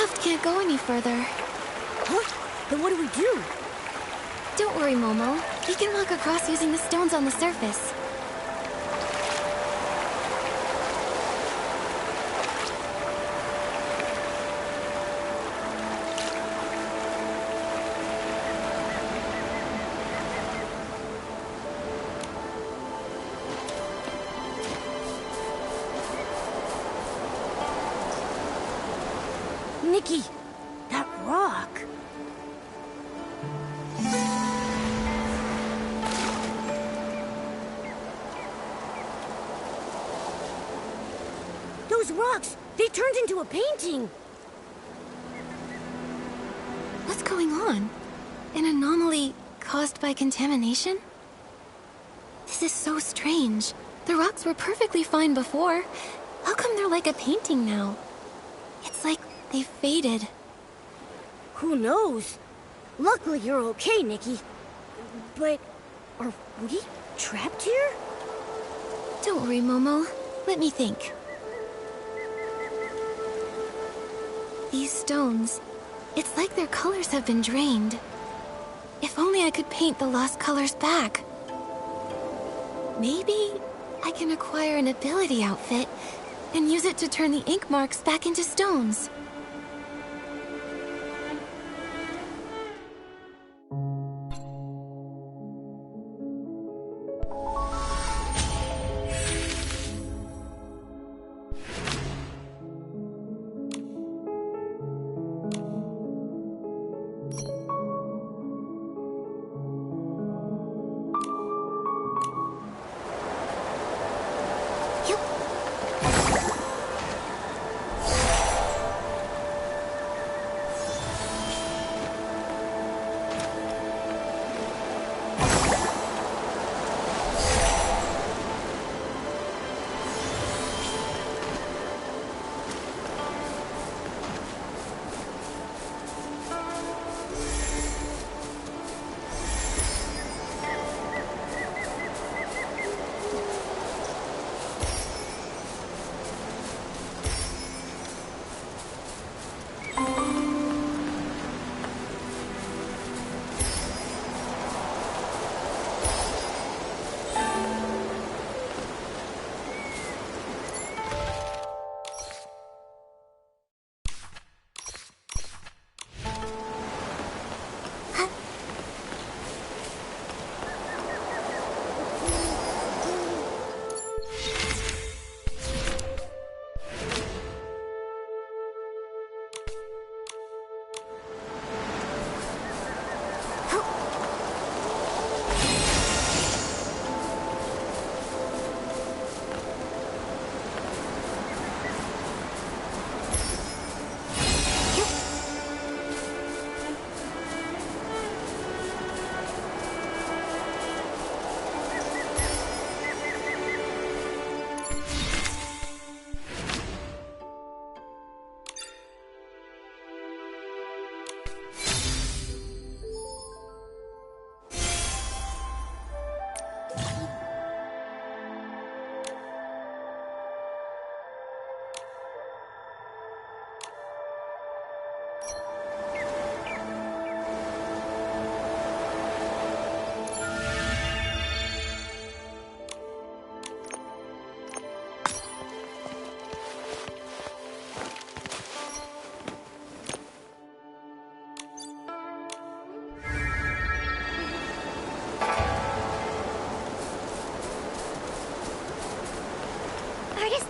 raft can't go any further. Huh? Then what do we do? Don't worry, Momo. We can walk across using the stones on the surface. Nikki, that rock. Those rocks, they turned into a painting. What's going on? An anomaly caused by contamination? This is so strange. The rocks were perfectly fine before. How come they're like a painting now? It's like they faded. Who knows? Luckily you're okay, Nikki. But are we trapped here? Don't worry, Momo. Let me think. These stones, it's like their colors have been drained. If only I could paint the lost colors back. Maybe I can acquire an ability outfit and use it to turn the ink marks back into stones.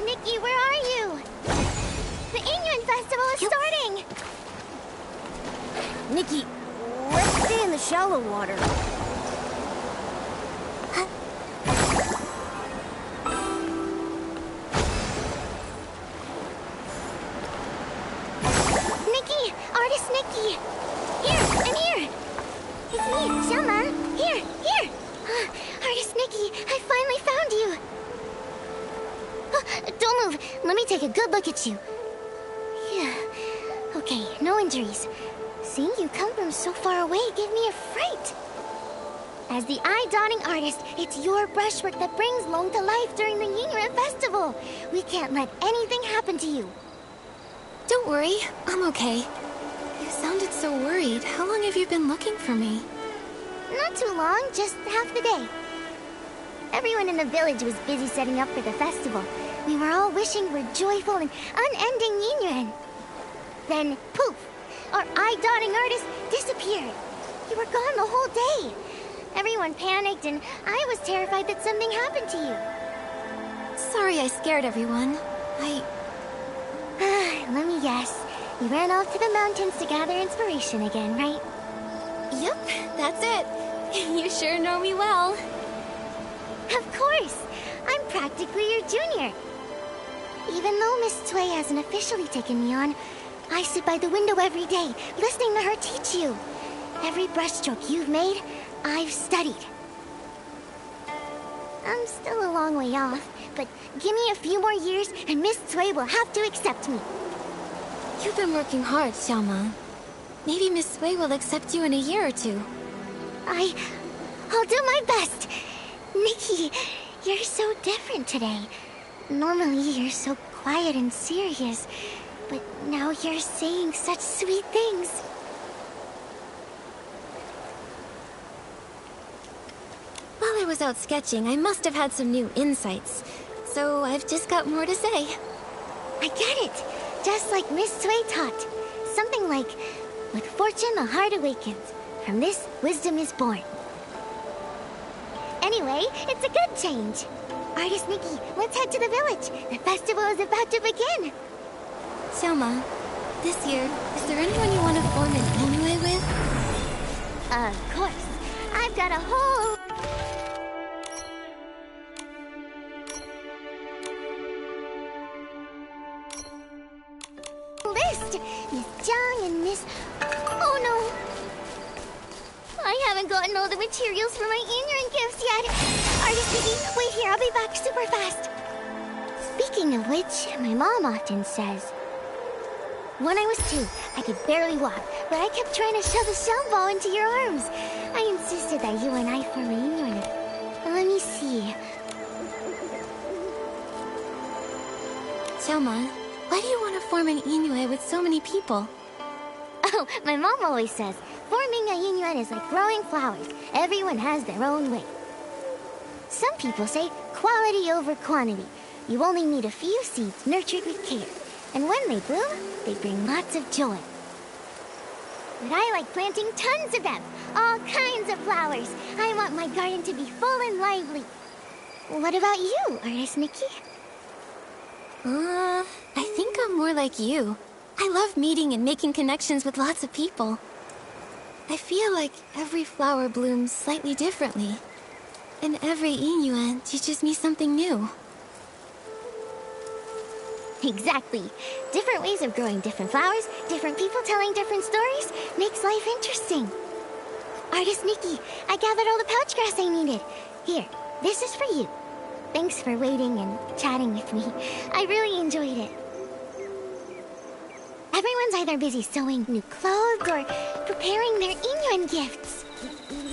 Nikki, where are you? The Yuan festival is starting! Nikki, let's stay in the shallow water. Nikki! Artist Nikki! Here, I'm here! It's me, Xiaoma. Here! Artist Nikki, I finally found you! Don't move. Let me take a good look at you. Yeah. Okay, no injuries. Seeing you come from so far away gave me a fright. As the eye-dotting artist, it's your brushwork that brings Long to life during the Yuan festival. We can't let anything happen to you. Don't worry, I'm okay. You sounded so worried. How long have you been looking for me? Not too long, just half the day. Everyone in the village was busy setting up for the festival. We were all wishing for joyful and unending Yuan. Then, poof! Our eye-dotting artist disappeared. You were gone the whole day. Everyone panicked, and I was terrified that something happened to you. Sorry I scared everyone. Let me guess. You ran off to the mountains to gather inspiration again, right? Yep, that's it. You sure know me well. Of course! I'm practically your junior. Even though Miss Cui hasn't officially taken me on, I sit by the window every day, listening to her teach you. Every brushstroke you've made, I've studied. I'm still a long way off, but give me a few more years and Miss Cui will have to accept me. You've been working hard, Xiaoma. Maybe Miss Cui will accept you in a year or two. I'll do my best. Nikki, you're so different today. Normally you're so quiet and serious, but now you're saying such sweet things. While I was out sketching, I must have had some new insights. So I've just got more to say. I get it. Just like Miss Cui taught. Something like, with fortune the heart awakens. From this, wisdom is born. Anyway, it's a good change. Artist Nikki, let's head to the village. The festival is about to begin. Xiaoma, this year, is there anyone you want to form an Inoue with? Of course. I've got a whole... list. Miss Zhang and Miss... Oh no! I haven't gotten all the materials for my Yuan gifts yet. Artist Nikki, wait here, I'll be back super fast. Speaking of which, my mom often says... When I was 2, I could barely walk, but I kept trying to shove a shell ball into your arms. I insisted that you and I form a Yuan. Let me see. Xiaoma, why do you want to form an Inoue with so many people? Oh, my mom always says, forming a Yuan is like growing flowers. Everyone has their own way. Some people say quality over quantity. You only need a few seeds nurtured with care. And when they bloom, they bring lots of joy. But I like planting tons of them. All kinds of flowers. I want my garden to be full and lively. What about you, Artist Nikki? I think I'm more like you. I love meeting and making connections with lots of people. I feel like every flower blooms slightly differently. And every Yuan teaches me something new. Exactly. Different ways of growing different flowers, different people telling different stories, makes life interesting. Artist Nikki, I gathered all the pouch grass I needed. Here, this is for you. Thanks for waiting and chatting with me. I really enjoyed it. Everyone's either busy sewing new clothes or preparing their Yuan gifts.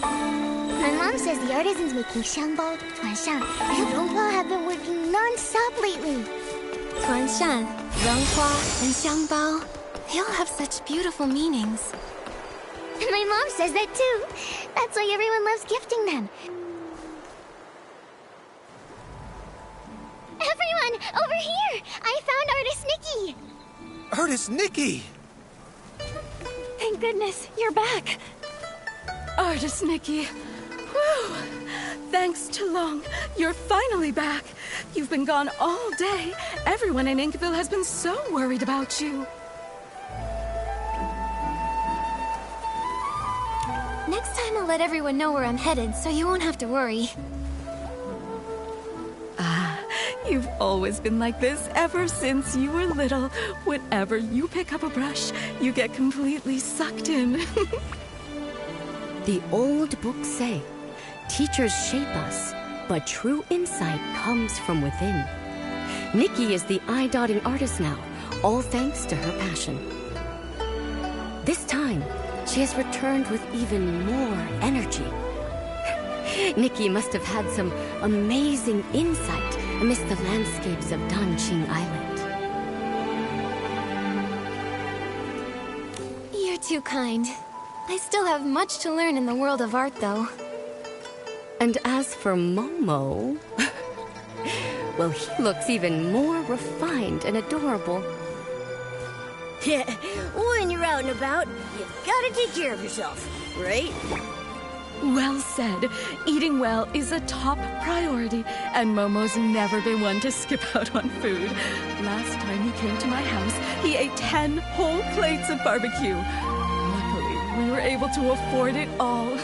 My mom says the artisans making Xiangbao, Tuanshan, and Ronghua have been working non-stop lately. Tuanshan, Ronghua, and Xiangbao, they all have such beautiful meanings. My mom says that too. That's why everyone loves gifting them. Everyone, over here! I found Artist Nikki! Artist Nikki! Thank goodness, you're back. Artist Nikki. Whew. Thanks to Long, you're finally back. You've been gone all day. Everyone in Inkville has been so worried about you. Next time I'll let everyone know where I'm headed, so you won't have to worry. You've always been like this ever since you were little. Whenever you pick up a brush, you get completely sucked in. The old books say, teachers shape us, but true insight comes from within. Nikki is the eye-dotting artist now, all thanks to her passion. This time, she has returned with even more energy. Nikki must have had some amazing insight amidst the landscapes of Danqing Island. too kind. I still have much to learn in the world of art, though. And as for Momo, well, he looks even more refined and adorable. Yeah, when you're out and about, you've gotta take care of yourself, right? Well said. Eating well is a top priority, and Momo's never been one to skip out on food. Last time he came to my house, he ate 10 whole plates of barbecue. Luckily, we were able to afford it all.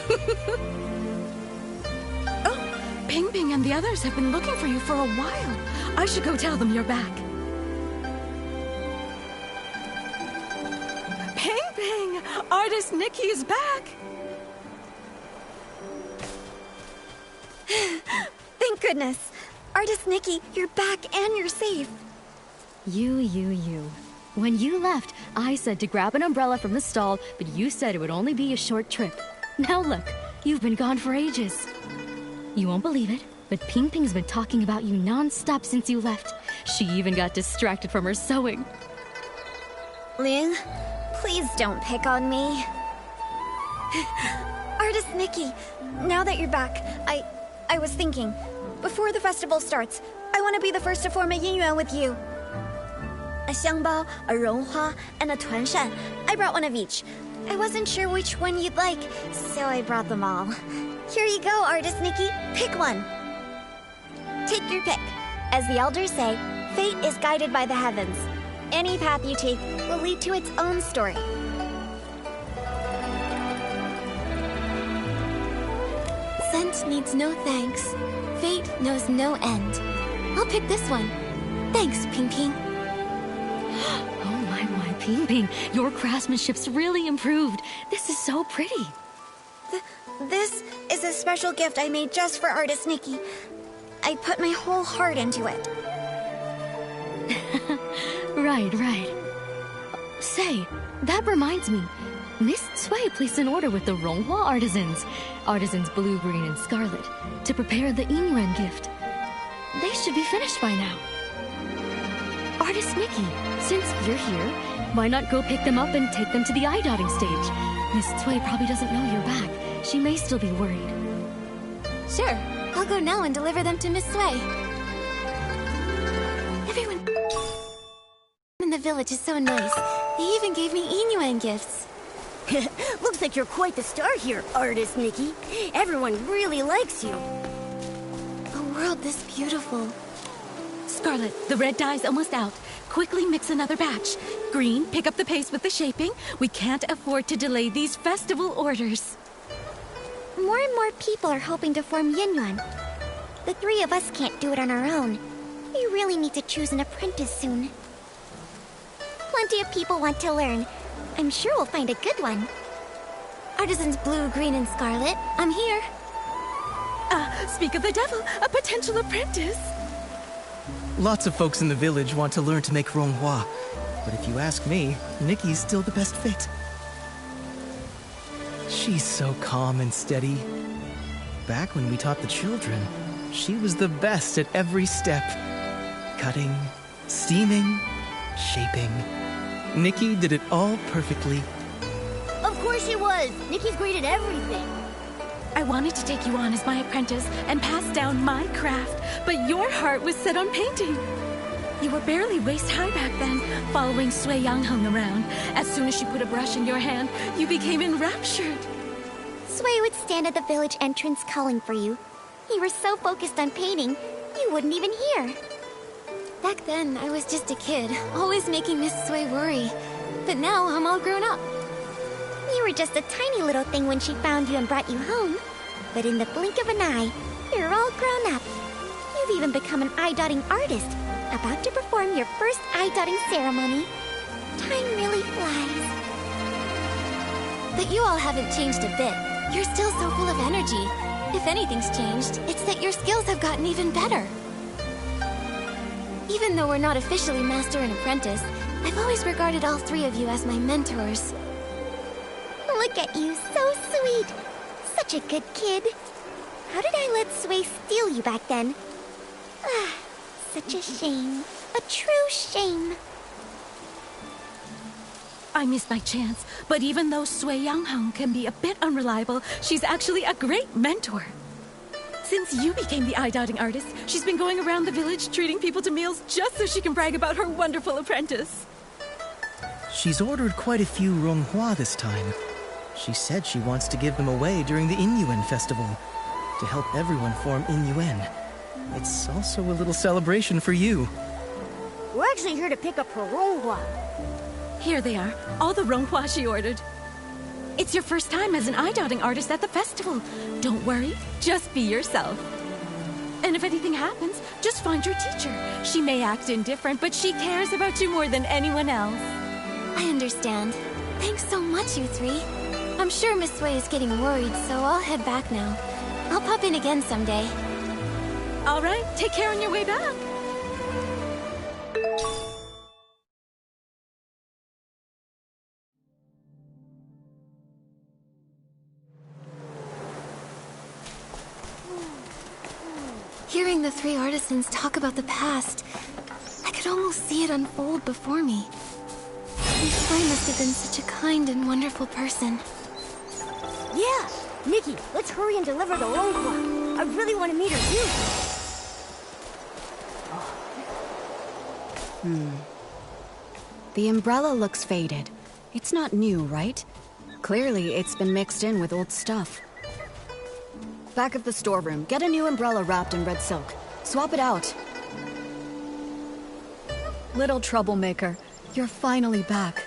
Oh, Ping Ping and the others have been looking for you for a while. I should go tell them you're back. Ping Ping! Artist Nikki is back! Thank goodness. Artist Nikki, you're back and you're safe. You. When you left, I said to grab an umbrella from the stall, but you said it would only be a short trip. Now look, you've been gone for ages. You won't believe it, but Ping Ping's been talking about you non-stop since you left. She even got distracted from her sewing. Ling, please don't pick on me. Artist Nikki, now that you're back, I was thinking, before the festival starts, I want to be the first to form a Yuan with you. A xiangbao, a ronghua, and a tuanshan. I brought one of each. I wasn't sure which one you'd like, so I brought them all. Here you go, Artist Nikki. Pick one. Take your pick. As the elders say, fate is guided by the heavens. Any path you take will lead to its own story. Scent needs no thanks. Fate knows no end. I'll pick this one. Thanks, Ping Ping. Oh my, Ping Ping, your craftsmanship's really improved. This is so pretty. This is a special gift I made just for Artist Nikki. I put my whole heart into it. Right. Say, that reminds me. Miss Cui placed an order with the Ronghua artisans blue, green, and scarlet, to prepare the Yingren gift. They should be finished by now. Artist Nikki, since you're here, why not go pick them up and take them to the eye-dotting stage? Miss Cui probably doesn't know you're back. She may still be worried. Sure, I'll go now and deliver them to Miss Cui. Everyone in the village is so nice. They even gave me Yuan gifts. Looks like you're quite the star here, Artist Nikki. Everyone really likes you. A world this beautiful. Scarlet, the red dye's almost out. Quickly mix another batch. Green, pick up the pace with the shaping. We can't afford to delay these festival orders. More and more people are hoping to form Yuan. The three of us can't do it on our own. We really need to choose an apprentice soon. Plenty of people want to learn. I'm sure we'll find a good one. Artisans blue, green, and scarlet, I'm here. Speak of the devil, a potential apprentice. Lots of folks in the village want to learn to make ronghua, but if you ask me, Nikki's still the best fit. She's so calm and steady. Back when we taught the children, she was the best at every step. Cutting, steaming, shaping. Nikki did it all perfectly. Of course she was. Nikki's great at everything. I wanted to take you on as my apprentice and pass down my craft, but your heart was set on painting. You were barely waist-high back then, following Sui Yangheng around. As soon as she put a brush in your hand, you became enraptured. Sui would stand at the village entrance calling for you. You were so focused on painting, you wouldn't even hear. Back then, I was just a kid, always making Miss Sui worry. But now, I'm all grown up. You were just a tiny little thing when she found you and brought you home. But in the blink of an eye, you're all grown up. You've even become an eye-dotting artist, about to perform your first eye-dotting ceremony. Time really flies. But you all haven't changed a bit. You're still so full of energy. If anything's changed, it's that your skills have gotten even better. Even though we're not officially master and apprentice, I've always regarded all three of you as my mentors. Look at you, so sweet. Such a good kid. How did I let Sui steal you back then? Ah, such a shame. A true shame. I missed my chance, but even though Sui Yangheng can be a bit unreliable, she's actually a great mentor. Since you became the eye-dotting artist, she's been going around the village treating people to meals just so she can brag about her wonderful apprentice. She's ordered quite a few Ronghua this time. She said she wants to give them away during the Inyuan festival, to help everyone form Inyuan. It's also a little celebration for you. We're actually here to pick up her Ronghua. Here they are, all the Ronghua she ordered. It's your first time as an eye-dotting artist at the festival. Don't worry, just be yourself. And if anything happens, just find your teacher. She may act indifferent, but she cares about you more than anyone else. I understand. Thanks so much, you three. I'm sure Miss Sui is getting worried, so I'll head back now. I'll pop in again someday. All right, take care on your way back. Hearing the three artisans talk about the past, I could almost see it unfold before me. Miss Sui must have been such a kind and wonderful person. Yeah! Nikki, let's hurry and deliver the Ronghua. I really want to meet her too. The umbrella looks faded. It's not new, right? Clearly, it's been mixed in with old stuff. Back of the storeroom, get a new umbrella wrapped in red silk. Swap it out. Little troublemaker, you're finally back.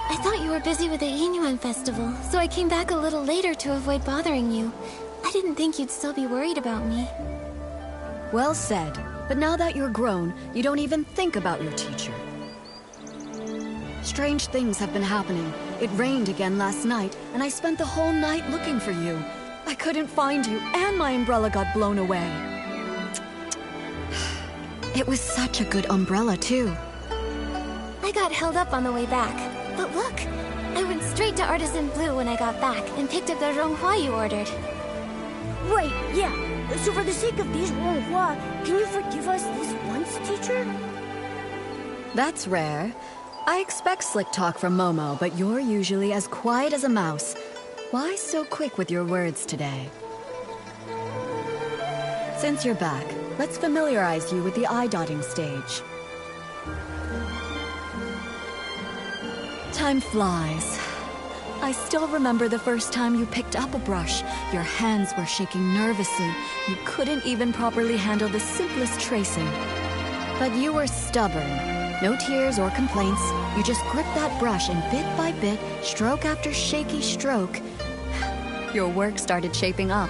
I thought you were busy with the Inyuan festival, so I came back a little later to avoid bothering you. I didn't think you'd still be worried about me. Well said. But now that you're grown, you don't even think about your teacher. Strange things have been happening. It rained again last night, and I spent the whole night looking for you. I couldn't find you, and my umbrella got blown away. It was such a good umbrella, too. I got held up on the way back. But look, I went straight to Artisan Blue when I got back and picked up the Ronghua you ordered. Right, yeah. So for the sake of these Ronghua, can you forgive us this once, teacher? That's rare. I expect slick talk from Momo, but you're usually as quiet as a mouse. Why so quick with your words today? Since you're back, let's familiarize you with the eye-dotting stage. Time flies. I still remember the first time you picked up a brush. Your hands were shaking nervously. You couldn't even properly handle the simplest tracing. But you were stubborn. No tears or complaints. You just gripped that brush and bit by bit, stroke after shaky stroke, your work started shaping up.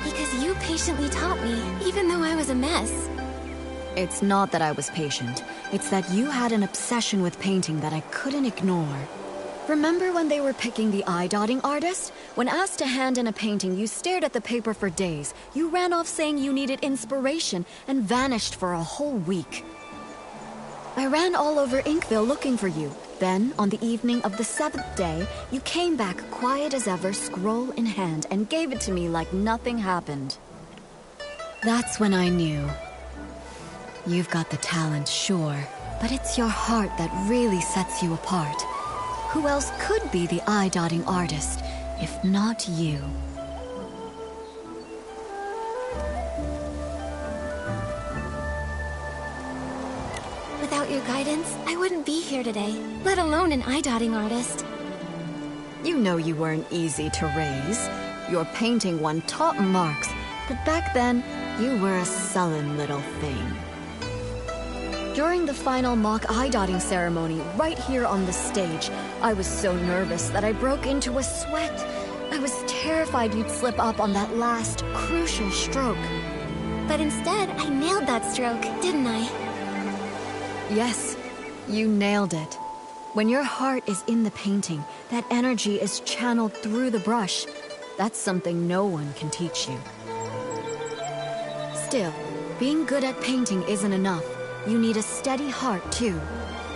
Because you patiently taught me, even though I was a mess. It's not that I was patient. It's that you had an obsession with painting that I couldn't ignore. Remember when they were picking the eye-dotting artist? When asked to hand in a painting, you stared at the paper for days. You ran off saying you needed inspiration and vanished for a whole week. I ran all over Inkville looking for you. Then, on the evening of the 7th day, you came back quiet as ever, scroll in hand, and gave it to me like nothing happened. That's when I knew. You've got the talent, sure, but it's your heart that really sets you apart. Who else could be the eye-dotting artist, if not you? Without your guidance, I wouldn't be here today, let alone an eye-dotting artist. You know you weren't easy to raise. Your painting won top marks, but back then, you were a sullen little thing. During the final mock eye-dotting ceremony, right here on the stage, I was so nervous that I broke into a sweat. I was terrified you'd slip up on that last, crucial stroke. But instead, I nailed that stroke, didn't I? Yes, you nailed it. When your heart is in the painting, that energy is channeled through the brush. That's something no one can teach you. Still, being good at painting isn't enough. You need a steady heart, too.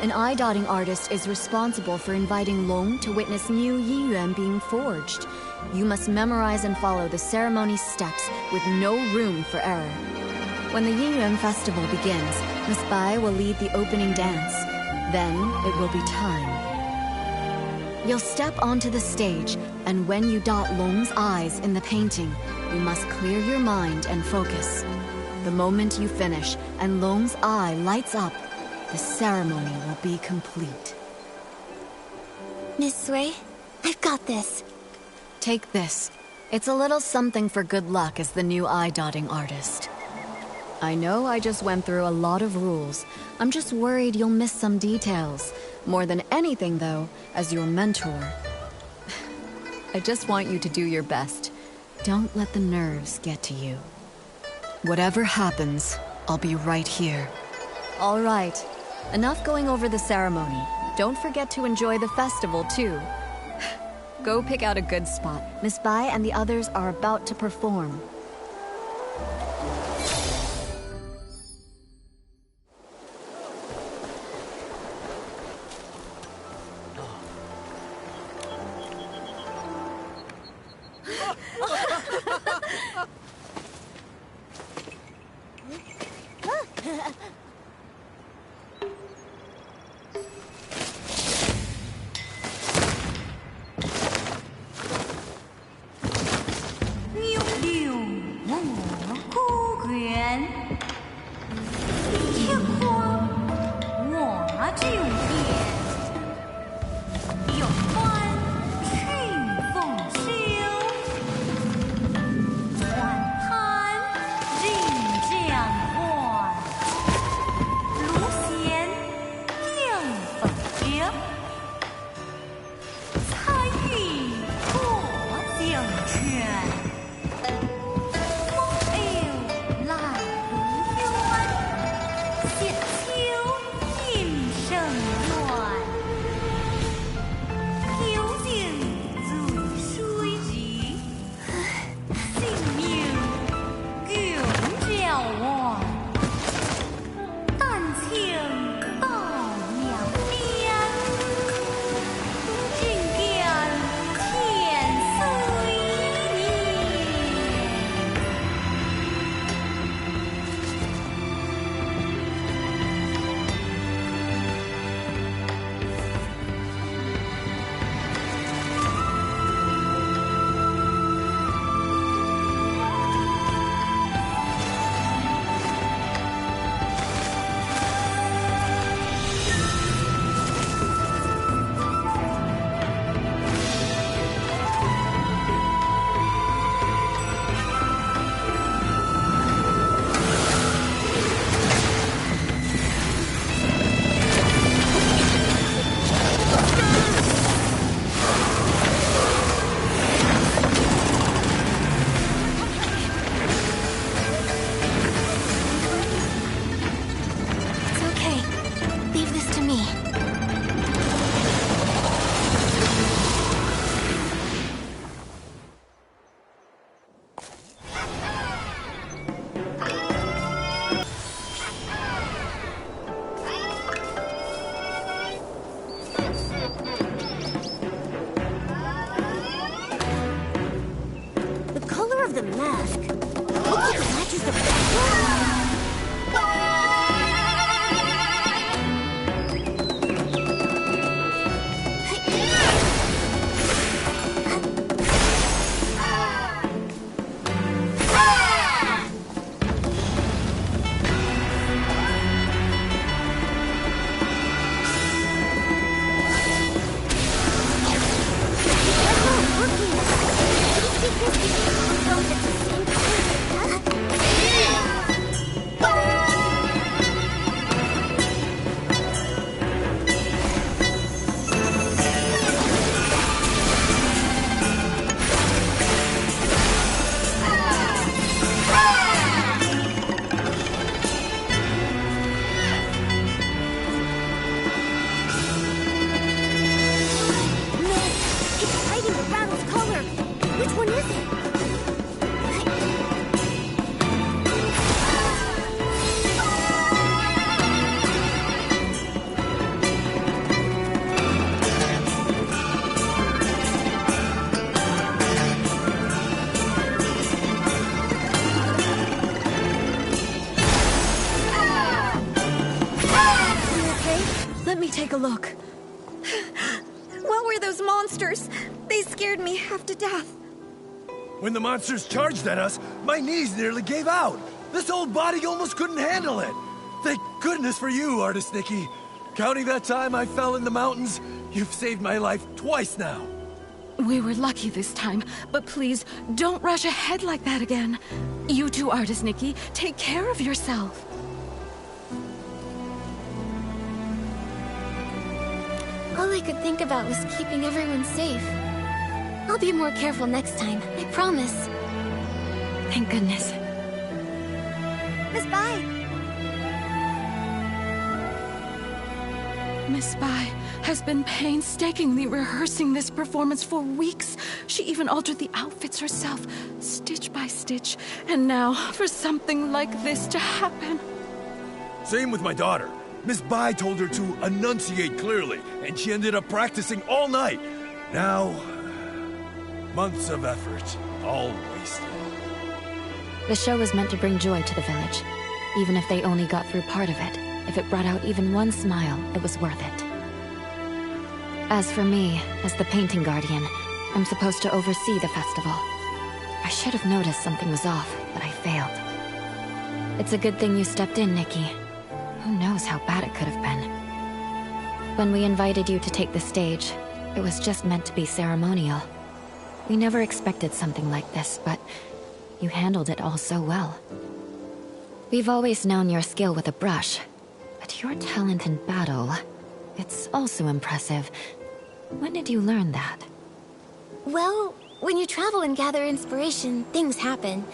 An eye-dotting artist is responsible for inviting Long to witness new Yiyuan being forged. You must memorize and follow the ceremony steps with no room for error. When the Yuan festival begins, Miss Bai will lead the opening dance. Then it will be time. You'll step onto the stage, and when you dot Long's eyes in the painting, you must clear your mind and focus. The moment you finish and Long's eye lights up, the ceremony will be complete. Miss Sui, I've got this. Take this. It's a little something for good luck as the new eye-dotting artist. I know I just went through a lot of rules. I'm just worried you'll miss some details. More than anything, though, as your mentor. I just want you to do your best. Don't let the nerves get to you. Whatever happens, I'll be right here. All right. Enough going over the ceremony. Don't forget to enjoy the festival, too. Go pick out a good spot. Miss Bai and the others are about to perform. take a look. What were those monsters? They scared me half to death. When the monsters charged at us, my knees nearly gave out. This old body almost couldn't handle it. Thank goodness for you, Artist Nikki. Counting that time I fell in the mountains, you've saved my life twice now. We were lucky this time, but please, don't rush ahead like that again. You too, Artist Nikki. Take care of yourself. All I could think about was keeping everyone safe. I'll be more careful next time, I promise. Thank goodness. Miss Bai! Miss Bai has been painstakingly rehearsing this performance for weeks. She even altered the outfits herself, stitch by stitch. And now, for something like this to happen. Same with my daughter. Miss Bai told her to enunciate clearly, and she ended up practicing all night. Now, months of effort, all wasted. The show was meant to bring joy to the village. Even if they only got through part of it, if it brought out even one smile, it was worth it. As for me, as the painting guardian, I'm supposed to oversee the festival. I should have noticed something was off, but I failed. It's a good thing you stepped in, Nikki. Who knows how bad it could have been. When we invited you to take the stage, it was just meant to be ceremonial. We never expected something like this, but you handled it all so well. We've always known your skill with a brush, but your talent in battle, it's also impressive. When did you learn that? Well, when you travel and gather inspiration, things happen.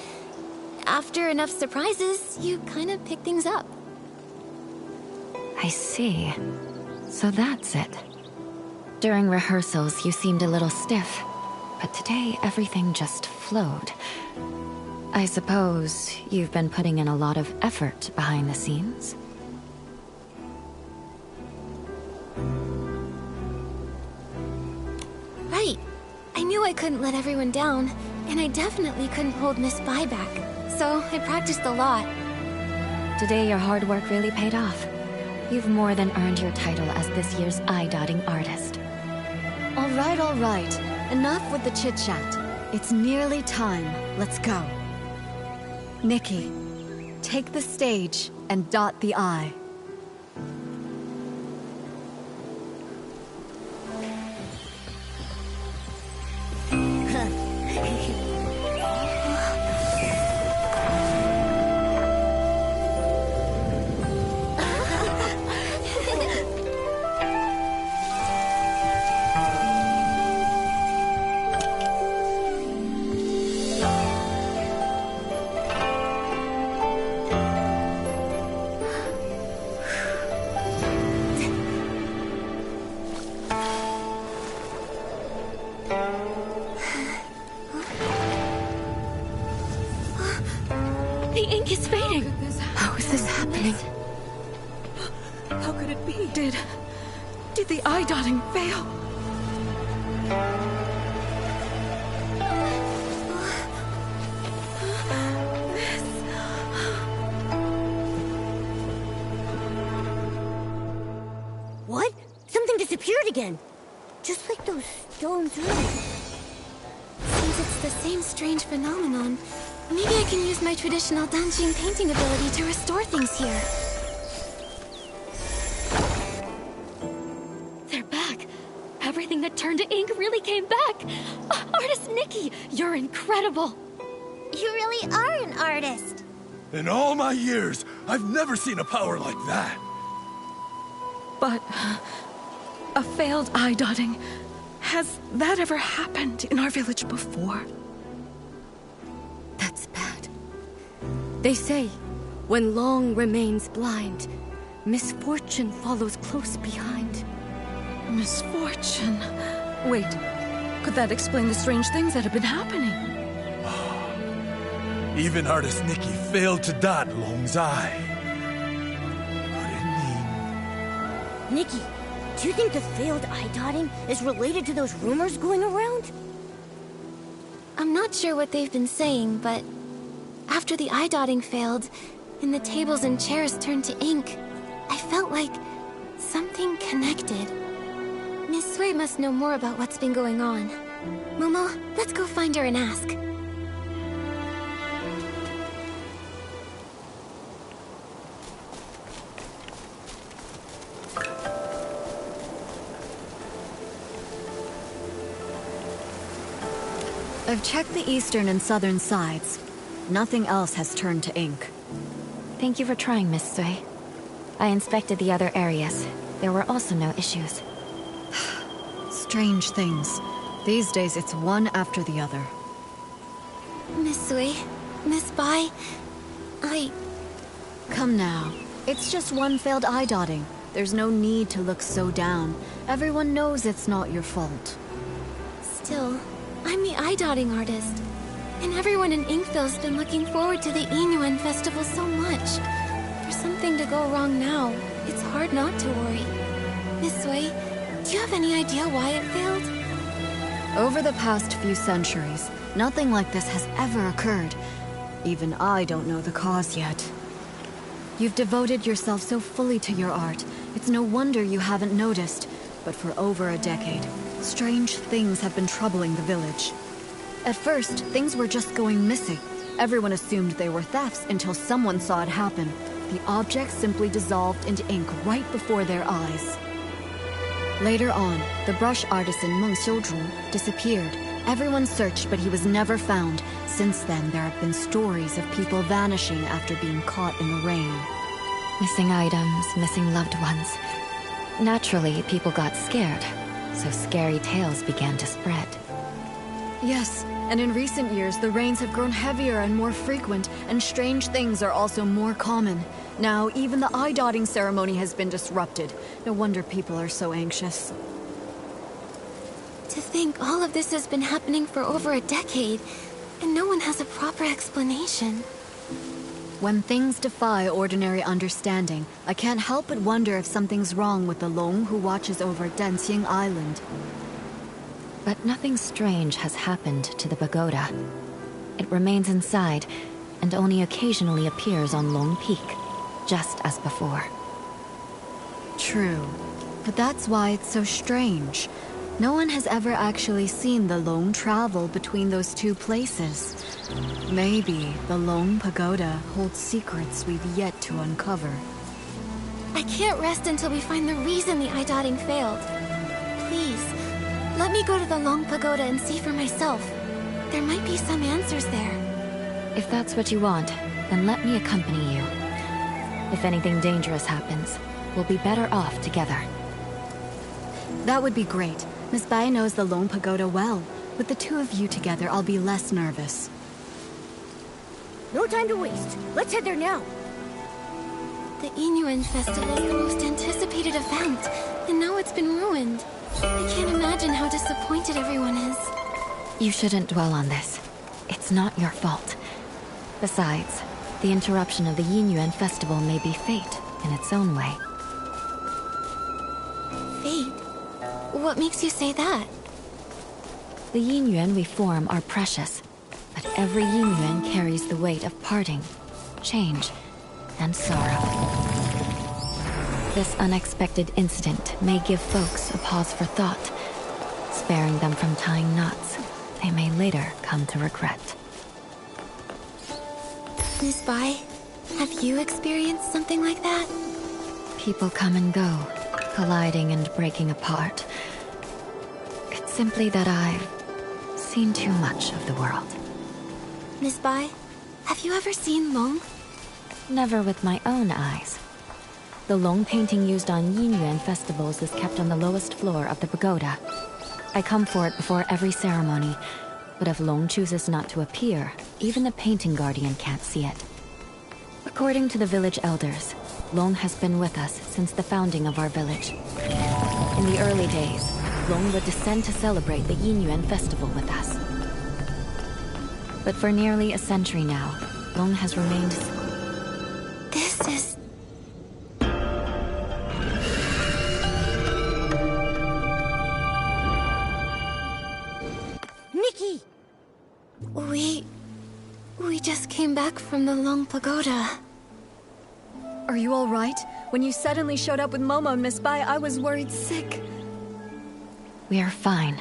After enough surprises, you kind of pick things up. I see. So that's it. During rehearsals, you seemed a little stiff, but today everything just flowed. I suppose you've been putting in a lot of effort behind the scenes? Right. I knew I couldn't let everyone down, and I definitely couldn't hold Miss Bai back. So I practiced a lot. Today your hard work really paid off. You've more than earned your title as this year's eye-dotting artist. All right. Enough with the chit-chat. It's nearly time. Let's go. Nikki, take the stage and dot the I. The ink is fading! How is this happening? How could it be? Did the eye dotting fail? What? Something disappeared again. Just like those stones earlier. Since it's the same strange phenomenon, maybe I can use my traditional Danjin painting ability to restore things here. They're back! Everything that turned to ink really came back! Artist Nikki, you're incredible! You really are an artist. In all my years, I've never seen a power like that. But a failed eye dotting. Has that ever happened in our village before? That's bad. They say, when long remains blind, misfortune follows close behind. Misfortune. Wait, could that explain the strange things that have been happening? Even Artist Nikki failed to dot Long's eye. Could it mean... Nikki, do you think the failed eye dotting is related to those rumors going around? I'm not sure what they've been saying, but after the eye dotting failed, and the tables and chairs turned to ink, I felt like Something connected. Miss Sui must know more about what's been going on. Momo, let's go find her and ask. I've checked the eastern and southern sides. Nothing else has turned to ink. Thank you for trying, Miss Sui. I inspected the other areas. There were also no issues. Strange things. These days it's one after the other. Miss Sui, Miss Bai, Come now. It's just one failed eye dotting. There's no need to look so down. Everyone knows it's not your fault. Still, I'm the eye-dotting artist. And everyone in Inkville's been looking forward to the Yuan festival so much. For something to go wrong now, it's hard not to worry. Miss Sui, do you have any idea why it failed? Over the past few centuries, nothing like this has ever occurred. Even I don't know the cause yet. You've devoted yourself so fully to your art. It's no wonder you haven't noticed. But for over a decade, strange things have been troubling the village. At first, things were just going missing. Everyone assumed they were thefts until someone saw it happen. The objects simply dissolved into ink right before their eyes. Later on, the brush artisan Meng Xiuzhu disappeared. Everyone searched, but he was never found. Since then, there have been stories of people vanishing after being caught in the rain. Missing items, missing loved ones. Naturally, people got scared, so scary tales began to spread. Yes, and in recent years, the rains have grown heavier and more frequent, and strange things are also more common. Now, even the eye-dotting ceremony has been disrupted. No wonder people are so anxious. To think all of this has been happening for over a decade, and no one has a proper explanation. When things defy ordinary understanding, I can't help but wonder if something's wrong with the Long who watches over Danxing Island. But nothing strange has happened to the pagoda. It remains inside, and only occasionally appears on Long Peak, just as before. True. But that's why it's so strange. No one has ever actually seen the Long travel between those two places. Maybe the Long Pagoda holds secrets we've yet to uncover. I can't rest until we find the reason the eye-dotting failed. Please, let me go to the Long Pagoda and see for myself. There might be some answers there. If that's what you want, then let me accompany you. If anything dangerous happens, we'll be better off together. That would be great. Miss Bai knows the Long Pagoda well. With the two of you together, I'll be less nervous. No time to waste. Let's head there now. The Yuan festival is the most anticipated event, and now it's been ruined. I can't imagine how disappointed everyone is. You shouldn't dwell on this. It's not your fault. Besides, the interruption of the Yuan festival may be fate in its own way. Fate? What makes you say that? The Yuan we form are precious, but every Yuan carries the weight of parting, change, and sorrow. This unexpected incident may give folks a pause for thought, sparing them from tying knots they may later come to regret. Miss Bai, have you experienced something like that? People come and go, colliding and breaking apart. It's simply that I've seen too much of the world. Miss Bai, have you ever seen Long? Never with my own eyes. The Long painting used on Yuan festivals is kept on the lowest floor of the pagoda. I come for it before every ceremony, but if Long chooses not to appear, even the painting guardian can't see it. According to the village elders, Long has been with us since the founding of our village. In the early days, Long would descend to celebrate the Yuan festival with us. But for nearly a century now, Long has remained... This is... Nikki! We just came back from the Long Pagoda. Are you all right? When you suddenly showed up with Momo and Miss Bai, I was worried sick. We are fine.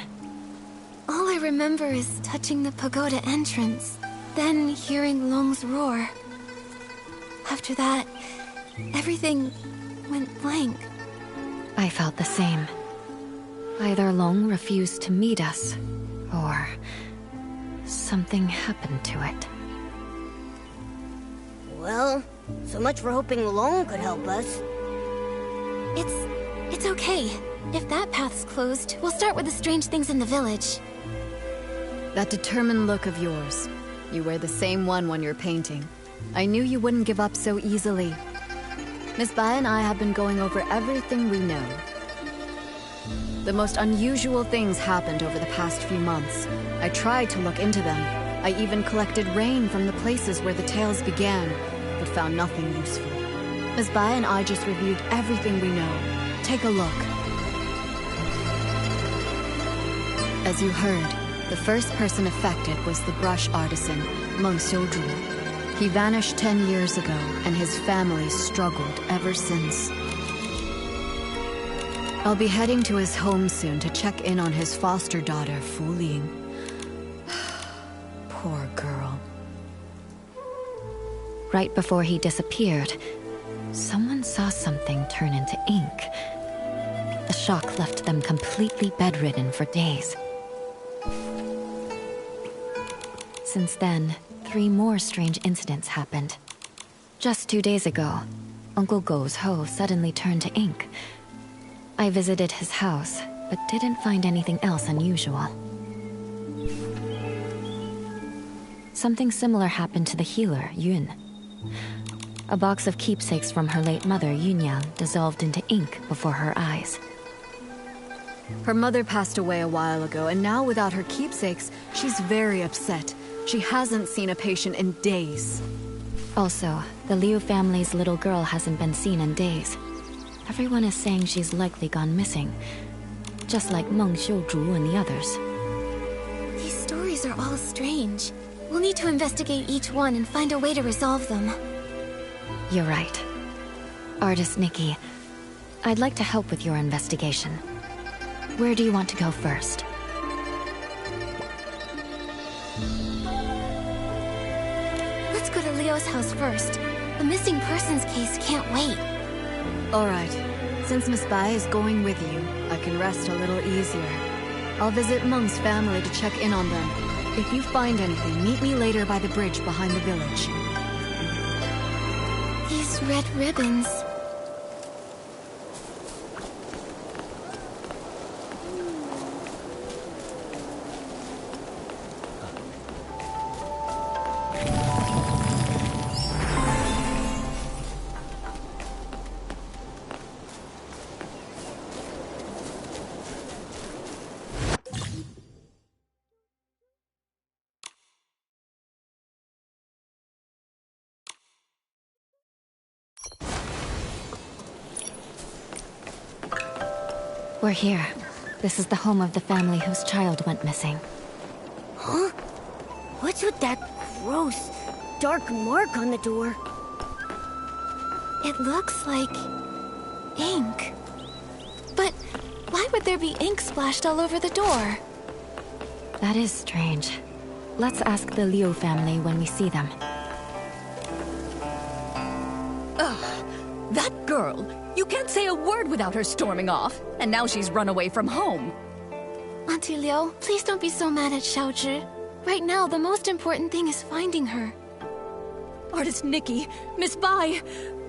All I remember is touching the pagoda entrance, then hearing Long's roar. After that, everything went blank. I felt the same. Either Long refused to meet us, or something happened to it. Well, so much for hoping Long could help us. It's okay. If that path's closed, we'll start with the strange things in the village. That determined look of yours. You wear the same one when you're painting. I knew you wouldn't give up so easily. Miss Bai and I have been going over everything we know. The most unusual things happened over the past few months. I tried to look into them. I even collected rain from the places where the tales began, but found nothing useful. Miss Bai and I just reviewed everything we know. Take a look. As you heard, the first person affected was the brush artisan, Meng Xiuzhu. He vanished 10 years ago, and his family struggled ever since. I'll be heading to his home soon to check in on his foster daughter, Fu Ling. Poor girl. Right before he disappeared, someone saw something turn into ink. The shock left them completely bedridden for days. Since then, 3 more strange incidents happened. Just 2 days ago, Uncle Go's hoe suddenly turned to ink. I visited his house, but didn't find anything else unusual. Something similar happened to the healer, Yuan. A box of keepsakes from her late mother, Yunyang, dissolved into ink before her eyes. Her mother passed away a while ago, and now without her keepsakes, she's very upset. She hasn't seen a patient in days. Also, the Liu family's little girl hasn't been seen in days. Everyone is saying she's likely gone missing, just like Meng Xiuzhu and the others. These stories are all strange. We'll need to investigate each one and find a way to resolve them. You're right. Artist Nikki, I'd like to help with your investigation. Where do you want to go first? Let's go to Leo's house first. The missing persons case can't wait. Alright. Since Miss Bai is going with you, I can rest a little easier. I'll visit Meng's family to check in on them. If you find anything, meet me later by the bridge behind the village. These red ribbons... We're here. This is the home of the family whose child went missing. Huh? What's with that gross, dark mark on the door? It looks like... ink. But why would there be ink splashed all over the door? That is strange. Let's ask the Liu family when we see them. Ugh, that girl! You can't say a word without her storming off, and now she's run away from home. Auntie Liu, please don't be so mad at Xiaozhi. Right now, the most important thing is finding her. Artist Nikki, Miss Bai,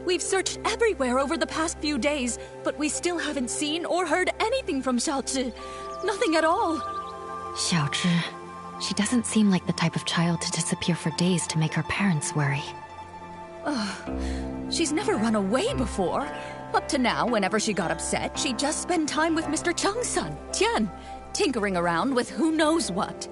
we've searched everywhere over the past few days, but we still haven't seen or heard anything from Xiaozhi. Nothing at all. Xiaozhi. She doesn't seem like the type of child to disappear for days to make her parents worry. She's never run away before. Up to now, whenever she got upset, she'd just spend time with Mr. Cheng's son, Tian, tinkering around with who knows what.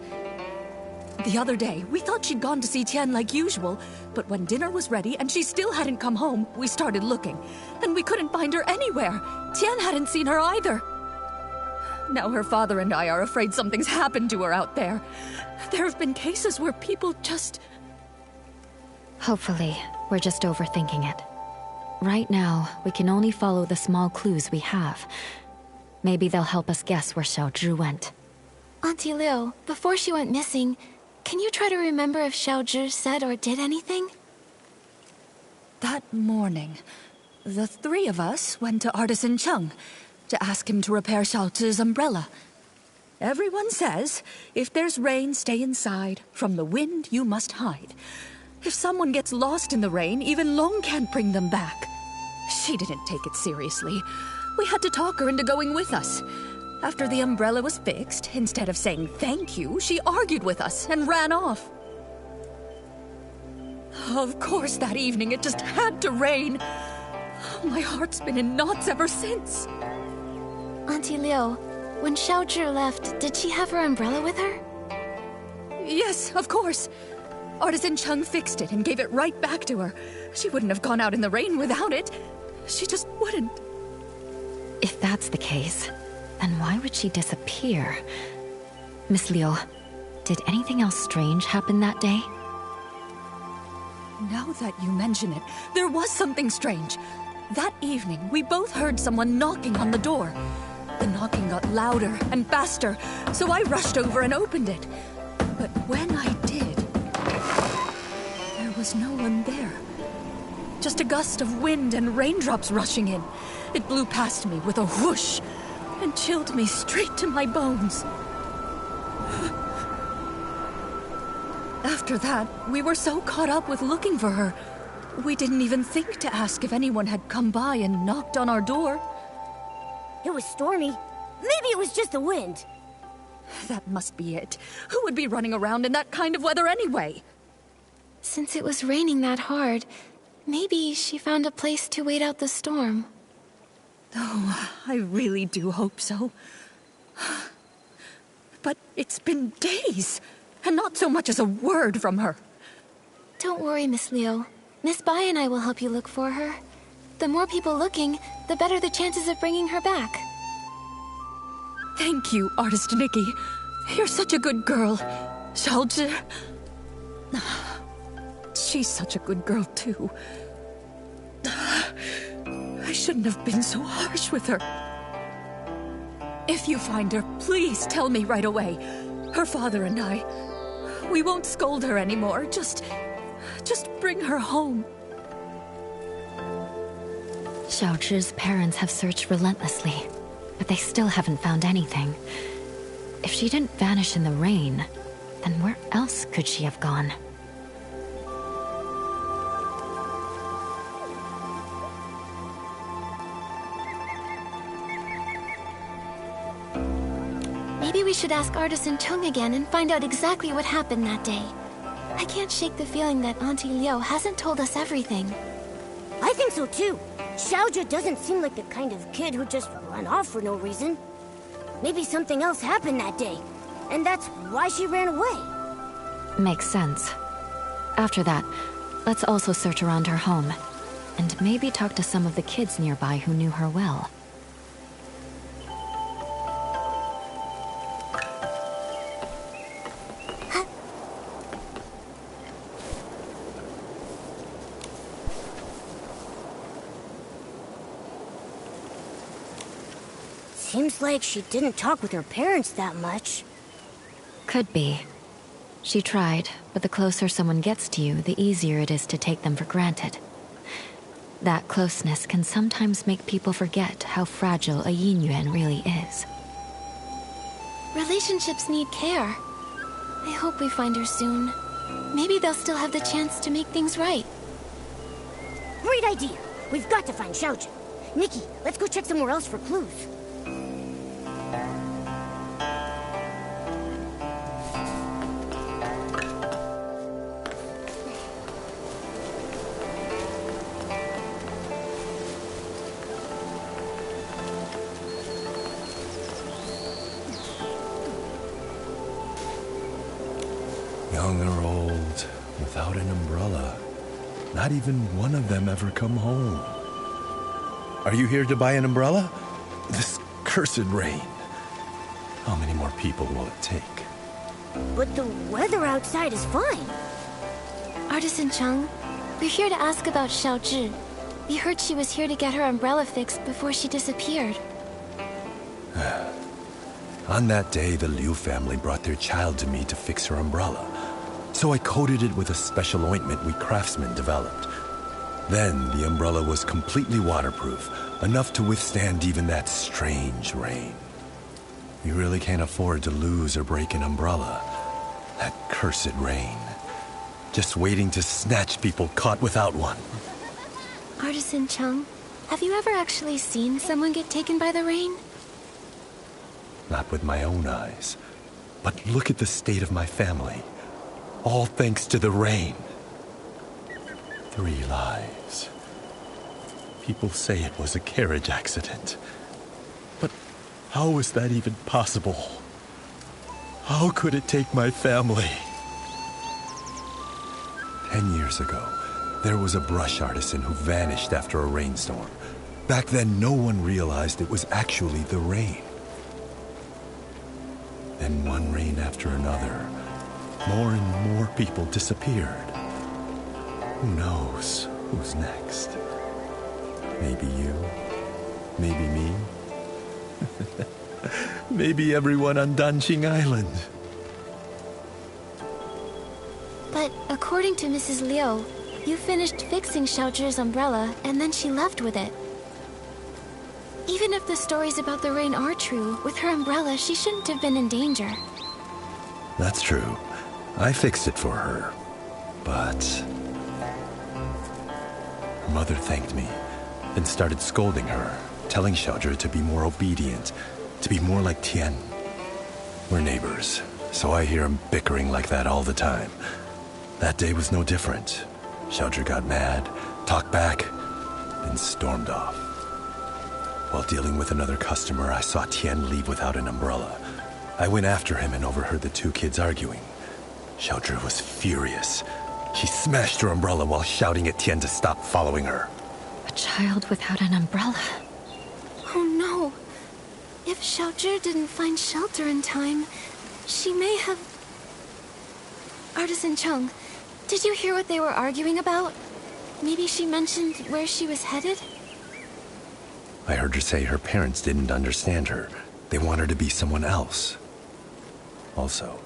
The other day, we thought she'd gone to see Tian like usual, but when dinner was ready and she still hadn't come home, we started looking, and we couldn't find her anywhere. Tian hadn't seen her either. Now her father and I are afraid something's happened to her out there. There have been cases where people just... Hopefully, we're just overthinking it. Right now, we can only follow the small clues we have. Maybe they'll help us guess where Xiaozhi went. Auntie Liu, before she went missing, can you try to remember if Xiaozhi said or did anything? That morning, the three of us went to Artisan Chung to ask him to repair Xiaozhi's umbrella. Everyone says, if there's rain, stay inside. From the wind, you must hide. If someone gets lost in the rain, even Long can't bring them back. She didn't take it seriously. We had to talk her into going with us. After the umbrella was fixed, instead of saying thank you, she argued with us and ran off. Of course, that evening it just had to rain. My heart's been in knots ever since. Auntie Liu, when Xiaozhi left, did she have her umbrella with her? Yes, of course. Artisan Chung fixed it and gave it right back to her. She wouldn't have gone out in the rain without it. She just wouldn't. If that's the case, then why would she disappear? Miss Liu, did anything else strange happen that day? Now that you mention it, there was something strange. That evening, we both heard someone knocking on the door. The knocking got louder and faster, so I rushed over and opened it. But when I did, there was no one there. Just a gust of wind and raindrops rushing in. It blew past me with a whoosh and chilled me straight to my bones. After that, we were so caught up with looking for her, we didn't even think to ask if anyone had come by and knocked on our door. It was stormy. Maybe it was just the wind. That must be it. Who would be running around in that kind of weather anyway? Since it was raining that hard, maybe she found a place to wait out the storm. Oh, I really do hope so. But it's been days, and not so much as a word from her. Don't worry, Miss Liu. Miss Bai and I will help you look for her. The more people looking, the better the chances of bringing her back. Thank you, Artist Nikki. You're such a good girl. Xiaozhi... She's such a good girl, too. I shouldn't have been so harsh with her. If you find her, please tell me right away. Her father and I... We won't scold her anymore. Just bring her home. Xiaozhi's parents have searched relentlessly, but they still haven't found anything. If she didn't vanish in the rain, then where else could she have gone? Maybe we should ask Artisan Chung again and find out exactly what happened that day. I can't shake the feeling that Auntie Liu hasn't told us everything. I think so too. Xiaozhi doesn't seem like the kind of kid who'd just run off for no reason. Maybe something else happened that day, and that's why she ran away. Makes sense. After that, let's also search around her home, and maybe talk to some of the kids nearby who knew her well. Seems like she didn't talk with her parents that much. Could be. She tried, but the closer someone gets to you, the easier it is to take them for granted. That closeness can sometimes make people forget how fragile a yin yuan really is. Relationships need care. I hope we find her soon. Maybe they'll still have the chance to make things right. Great idea! We've got to find Xiaozhi. Nikki, let's go check somewhere else for clues. Young or old, without an umbrella. Not even one of them ever come home. Are you here to buy an umbrella? This cursed rain. How many more people will it take? But the weather outside is fine. Artisan Chung, we're here to ask about Xiaozhi. We heard she was here to get her umbrella fixed before she disappeared. On that day, the Liu family brought their child to me to fix her umbrella. So I coated it with a special ointment we craftsmen developed. Then the umbrella was completely waterproof, enough to withstand even that strange rain. You really can't afford to lose or break an umbrella. That cursed rain. Just waiting to snatch people caught without one. Artisan Chung, have you ever actually seen someone get taken by the rain? Not with my own eyes. But look at the state of my family. All thanks to the rain. 3 lives. People say it was a carriage accident. But how was that even possible? How could it take my family? 10 years ago, there was a brush artisan who vanished after a rainstorm. Back then, no one realized it was actually the rain. Then one rain after another, more and more people disappeared. Who knows who's next? Maybe you, maybe me, maybe everyone on Danqing Island. But according to Mrs. Liu, you finished fixing Xiaozhi's umbrella and then she left with it. Even if the stories about the rain are true, with her umbrella, she shouldn't have been in danger. That's true. I fixed it for her. But her mother thanked me, then started scolding her, telling Xiaozhi to be more obedient, to be more like Tian. We're neighbors, so I hear him bickering like that all the time. That day was no different. Xiaozhi got mad, talked back, and stormed off. While dealing with another customer, I saw Tian leave without an umbrella. I went after him and overheard the 2 kids arguing. Xiaozhi was furious. She smashed her umbrella while shouting at Tian to stop following her. A child without an umbrella. Oh no. If Xiaozhi didn't find shelter in time, she may have... Artisan Chung, did you hear what they were arguing about? Maybe she mentioned where she was headed? I heard her say her parents didn't understand her. They want her to be someone else. Also,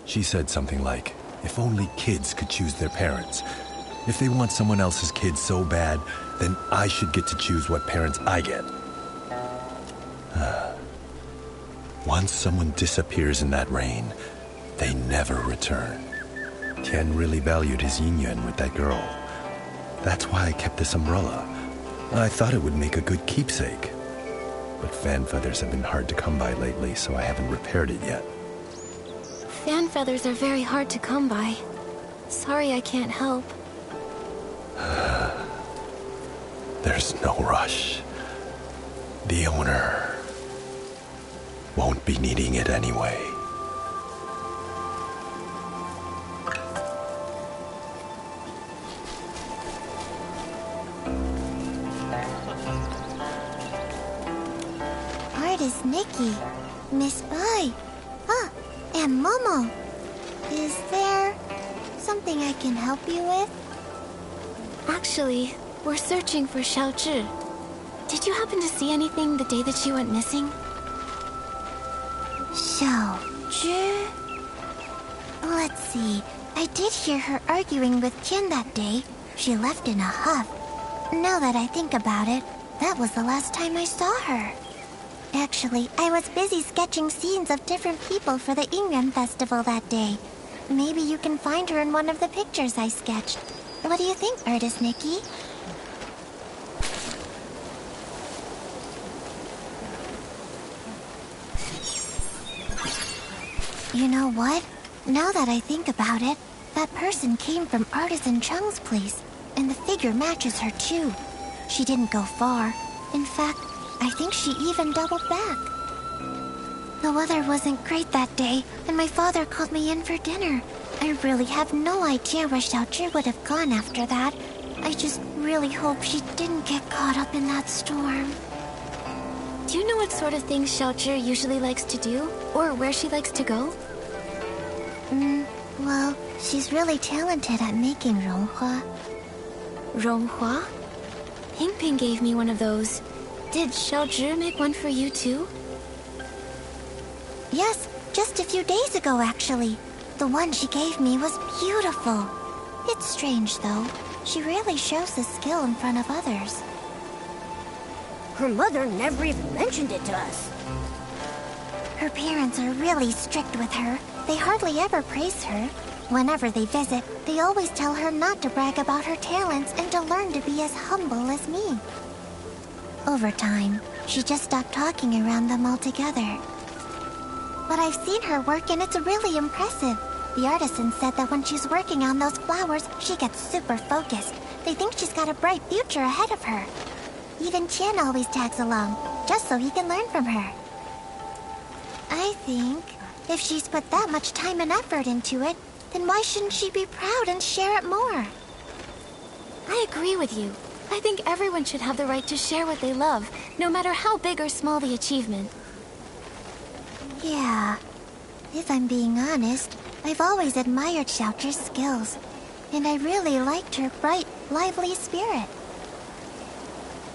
she said something like, if only kids could choose their parents. If they want someone else's kids so bad, then I should get to choose what parents I get. Once someone disappears in that rain, they never return. Tian really valued his yin-yuan with that girl. That's why I kept this umbrella. I thought it would make a good keepsake. But fan feathers have been hard to come by lately, so I haven't repaired it yet. Fan feathers are very hard to come by. Sorry I can't help. There's no rush. The owner won't be needing it anyway. Artist Nikki, Miss Bai, and Momo. Is there something I can help you with? Actually, we're searching for Xiaozhi. Did you happen to see anything the day that she went missing? Xiaozhi? Let's see. I did hear her arguing with Tian that day. She left in a huff. Now that I think about it, that was the last time I saw her. Actually, I was busy sketching scenes of different people for the Yingren Festival that day. Maybe you can find her in one of the pictures I sketched. What do you think, Artist Nikki? You know what? Now that I think about it, that person came from Artisan Chung's place, and the figure matches her too. She didn't go far. In fact, I think she even doubled back. The weather wasn't great that day, and my father called me in for dinner. I really have no idea where Xiaozhi would have gone after that. I just really hope she didn't get caught up in that storm. Do you know what sort of things Xiaozhi usually likes to do? Or where she likes to go? Well, she's really talented at making ronghua. Ronghua? Ping Ping gave me one of those. Did Xiaozhi make one for you too? Yes, just a few days ago actually. The one she gave me was beautiful. It's strange though. She rarely shows this skill in front of others. Her mother never even mentioned it to us. Her parents are really strict with her. They hardly ever praise her. Whenever they visit, they always tell her not to brag about her talents and to learn to be as humble as me. Over time, she just stopped talking around them altogether. But I've seen her work and it's really impressive. The artisan said that when she's working on those flowers, she gets super focused. They think she's got a bright future ahead of her. Even Tian always tags along, just so he can learn from her. I think if she's put that much time and effort into it, then why shouldn't she be proud and share it more? I agree with you. I think everyone should have the right to share what they love, no matter how big or small the achievement. Yeah. If I'm being honest, I've always admired Xiaozhi's skills, and I really liked her bright, lively spirit.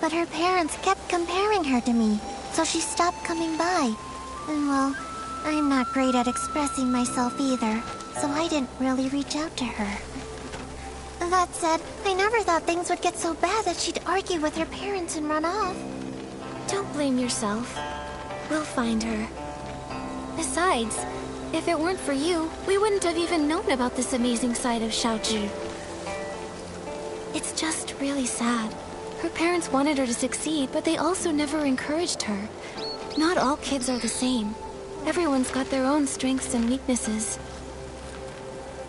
But her parents kept comparing her to me, so she stopped coming by. And well, I'm not great at expressing myself either, so I didn't really reach out to her. That said, I never thought things would get so bad that she'd argue with her parents and run off. Don't blame yourself. We'll find her. Besides, if it weren't for you, we wouldn't have even known about this amazing side of Xiaozhi. It's just really sad. Her parents wanted her to succeed, but they also never encouraged her. Not all kids are the same. Everyone's got their own strengths and weaknesses.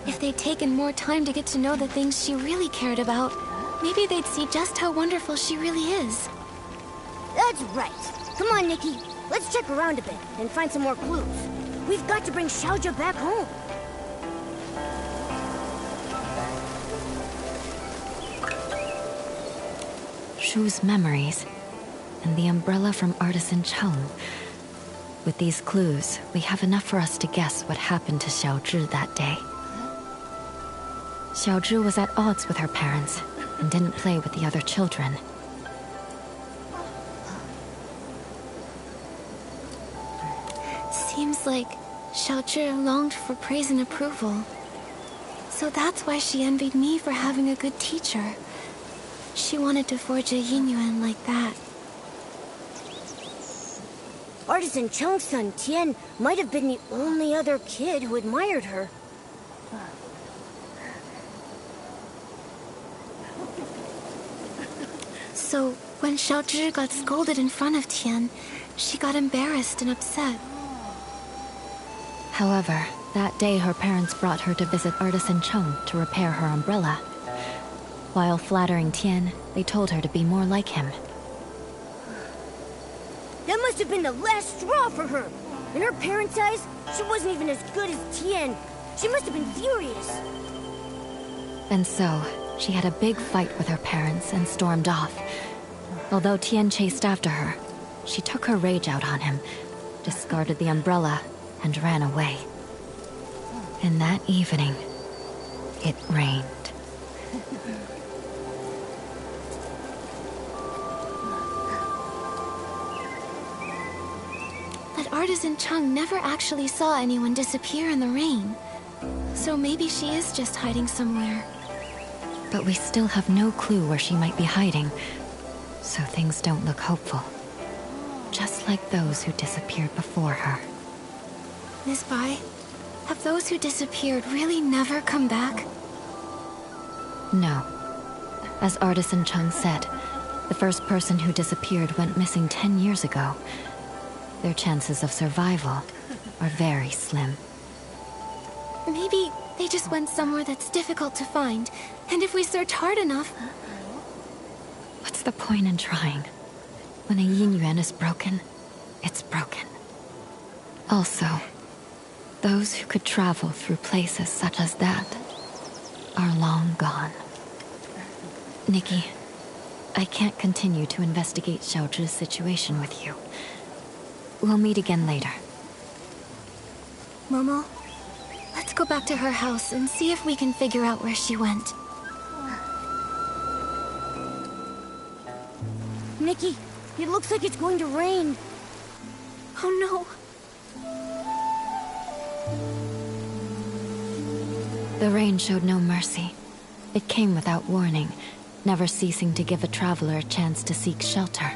If they'd taken more time to get to know the things she really cared about, maybe they'd see just how wonderful she really is. That's right. Come on, Nikki. Let's check around a bit and find some more clues. We've got to bring Xiaozhi back home. Shu's memories, and the umbrella from Artisan Cheng. With these clues, we have enough for us to guess what happened to Xiaozhi that day. Xiaozhi was at odds with her parents, and didn't play with the other children. Seems like Xiaozhi longed for praise and approval. So that's why she envied me for having a good teacher. She wanted to forge a Yuan like that. Artisan Cheng's son, Tian, might have been the only other kid who admired her. So, when Xiaozhi got scolded in front of Tian, she got embarrassed and upset. However, that day her parents brought her to visit Artisan Cheng to repair her umbrella. While flattering Tian, they told her to be more like him. That must have been the last straw for her. In her parents' eyes, she wasn't even as good as Tian. She must have been furious. And so, she had a big fight with her parents and stormed off. Although Tian chased after her, she took her rage out on him, discarded the umbrella, and ran away. And that evening, it rained. But Artisan Cheng never actually saw anyone disappear in the rain. So maybe she is just hiding somewhere. But we still have no clue where she might be hiding, so things don't look hopeful. Just like those who disappeared before her. Miss Bai, have those who disappeared really never come back? No. As Artisan Cheng said, the first person who disappeared went missing 10 years ago. Their chances of survival are very slim. Maybe they just went somewhere that's difficult to find, and if we search hard enough... What's the point in trying? When a Yuan is broken, it's broken. Also, those who could travel through places such as that are long gone. Nikki, I can't continue to investigate Xiaozhi's situation with you. We'll meet again later. Momo, let's go back to her house and see if we can figure out where she went. Nikki, it looks like it's going to rain. Oh no. The rain showed no mercy. It came without warning, never ceasing to give a traveler a chance to seek shelter,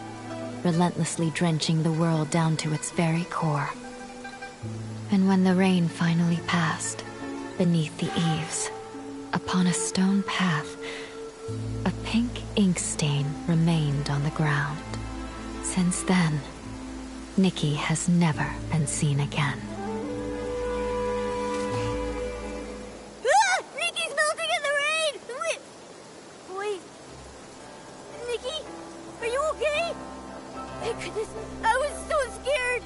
relentlessly drenching the world down to its very core. And when the rain finally passed, beneath the eaves, upon a stone path, a pink ink stain remained on the ground. Since then, Nikki has never been seen again. Ah! Nikki's melting in the rain! Wait. Nikki, are you okay? Thank goodness, I was so scared!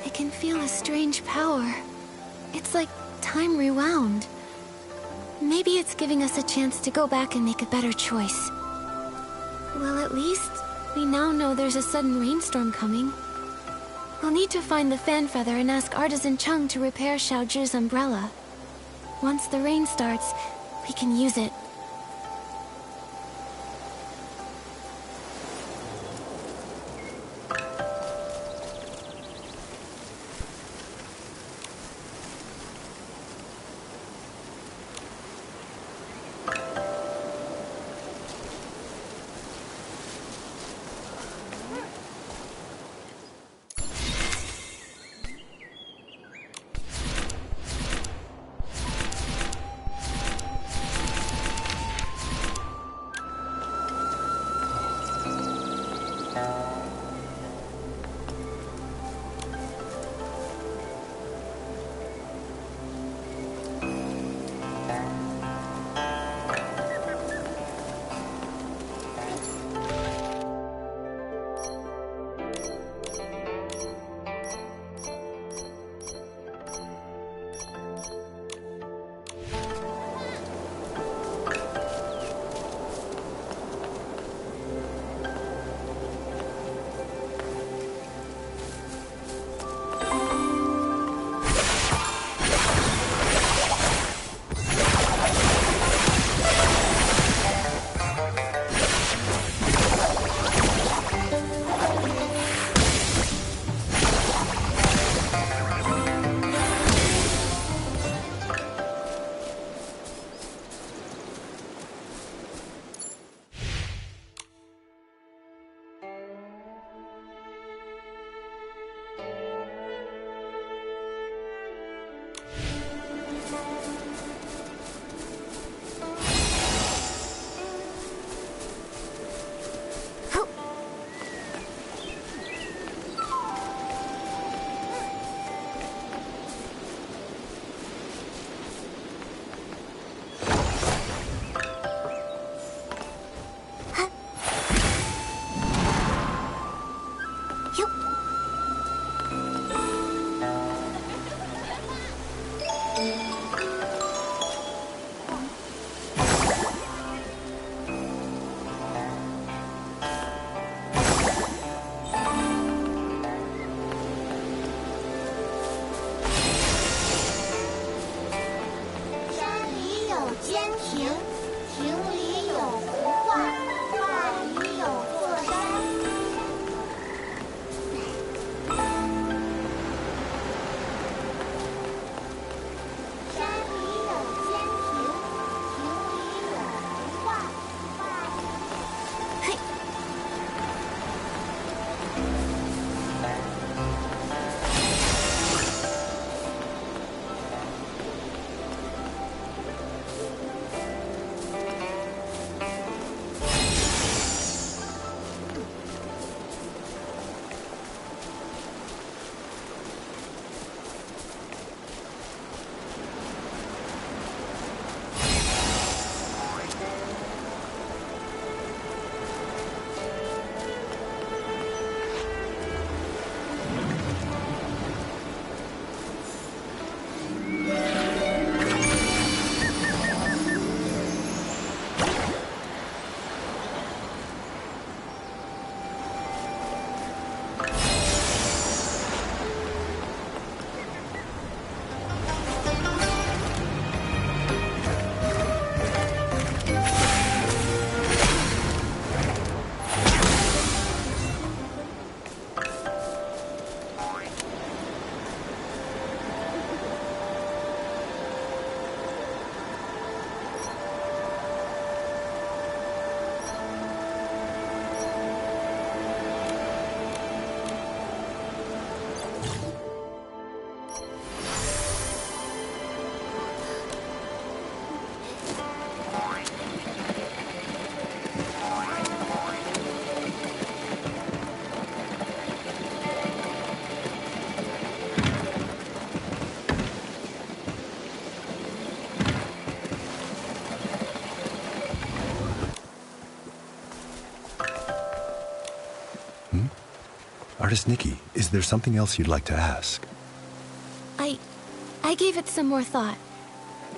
I can feel a strange power. It's like time rewound. Maybe it's giving us a chance to go back and make a better choice. Well, at least we now know there's a sudden rainstorm coming. We'll need to find the fan feather and ask Artisan Chung to repair Xiaozhi's umbrella. Once the rain starts, we can use it. Artist Nikki, is there something else you'd like to ask? I gave it some more thought.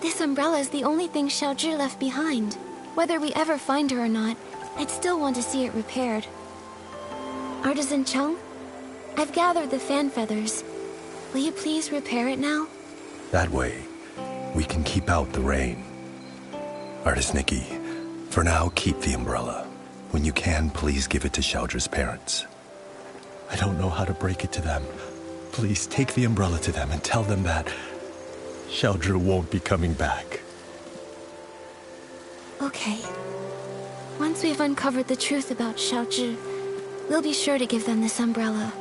This umbrella is the only thing Xiaozhi left behind. Whether we ever find her or not, I'd still want to see it repaired. Artisan Chung, I've gathered the fan feathers. Will you please repair it now? That way, we can keep out the rain. Artist Nikki, for now, keep the umbrella. When you can, please give it to Xiaozhi's parents. I don't know how to break it to them. Please take the umbrella to them and tell them that Xiaozhi won't be coming back. Okay. Once we've uncovered the truth about Xiaozhi, we'll be sure to give them this umbrella.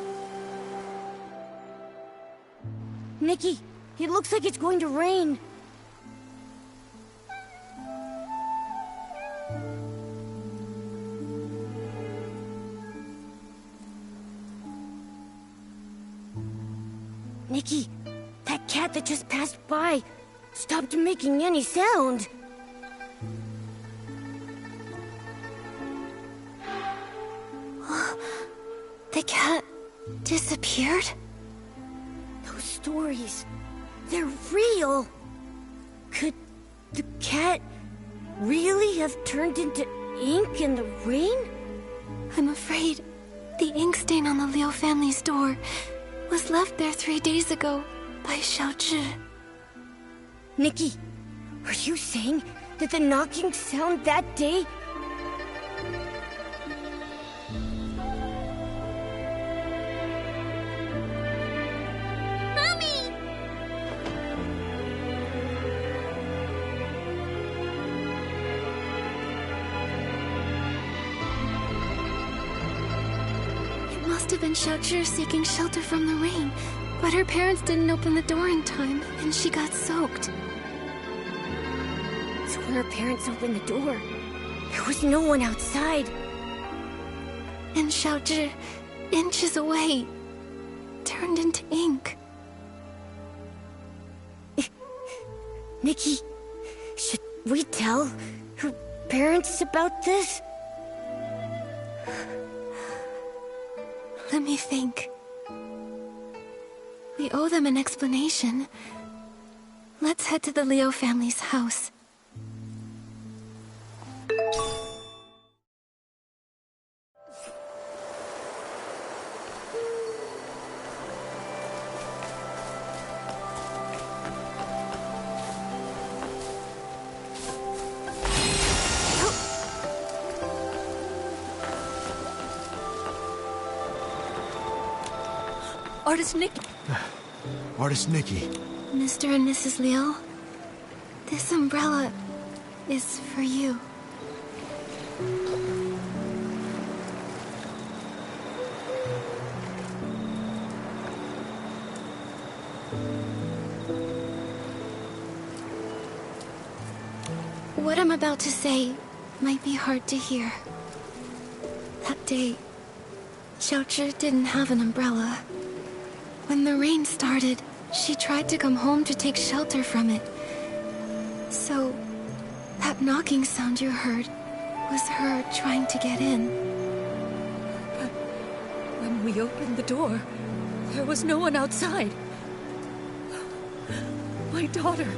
Nikki, it looks like it's going to rain. Nikki, that cat that just passed by stopped making any sound. The cat disappeared? Those stories, they're real. Could the cat really have turned into ink in the rain? I'm afraid the ink stain on the Liu family's door was left there 3 days ago by Xiaozhi. Nikki, are you saying that the knocking sound that day... Mommy! It must have been Xiaozhi seeking shelter from the rain, but her parents didn't open the door in time, and she got soaked. So when her parents opened the door, there was no one outside. And Xiaozhi, inches away, turned into ink. Nikki, should we tell her parents about this? Let me think. We owe them an explanation. Let's head to the Liu family's house. Artist Nikki. Artist Nikki. Mr. and Mrs. Liu, this umbrella is for you. What I'm about to say might be hard to hear. That day, Xiaozhi didn't have an umbrella. When the rain started, she tried to come home to take shelter from it. So, that knocking sound you heard was her trying to get in. But when we opened the door, there was no one outside. My daughter,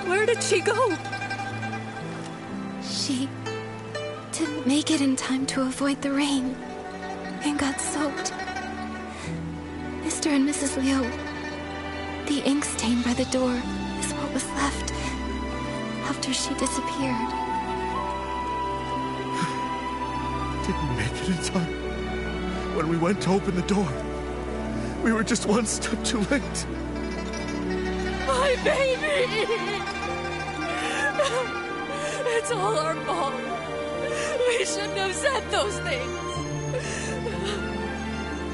where did she go? She didn't make it in time to avoid the rain and got soaked. Mr. and Mrs. Liu, the ink stain by the door is what was left after she disappeared. Didn't make it in time. When we went to open the door, we were just one step too late. My baby! It's all our fault. We shouldn't have said those things.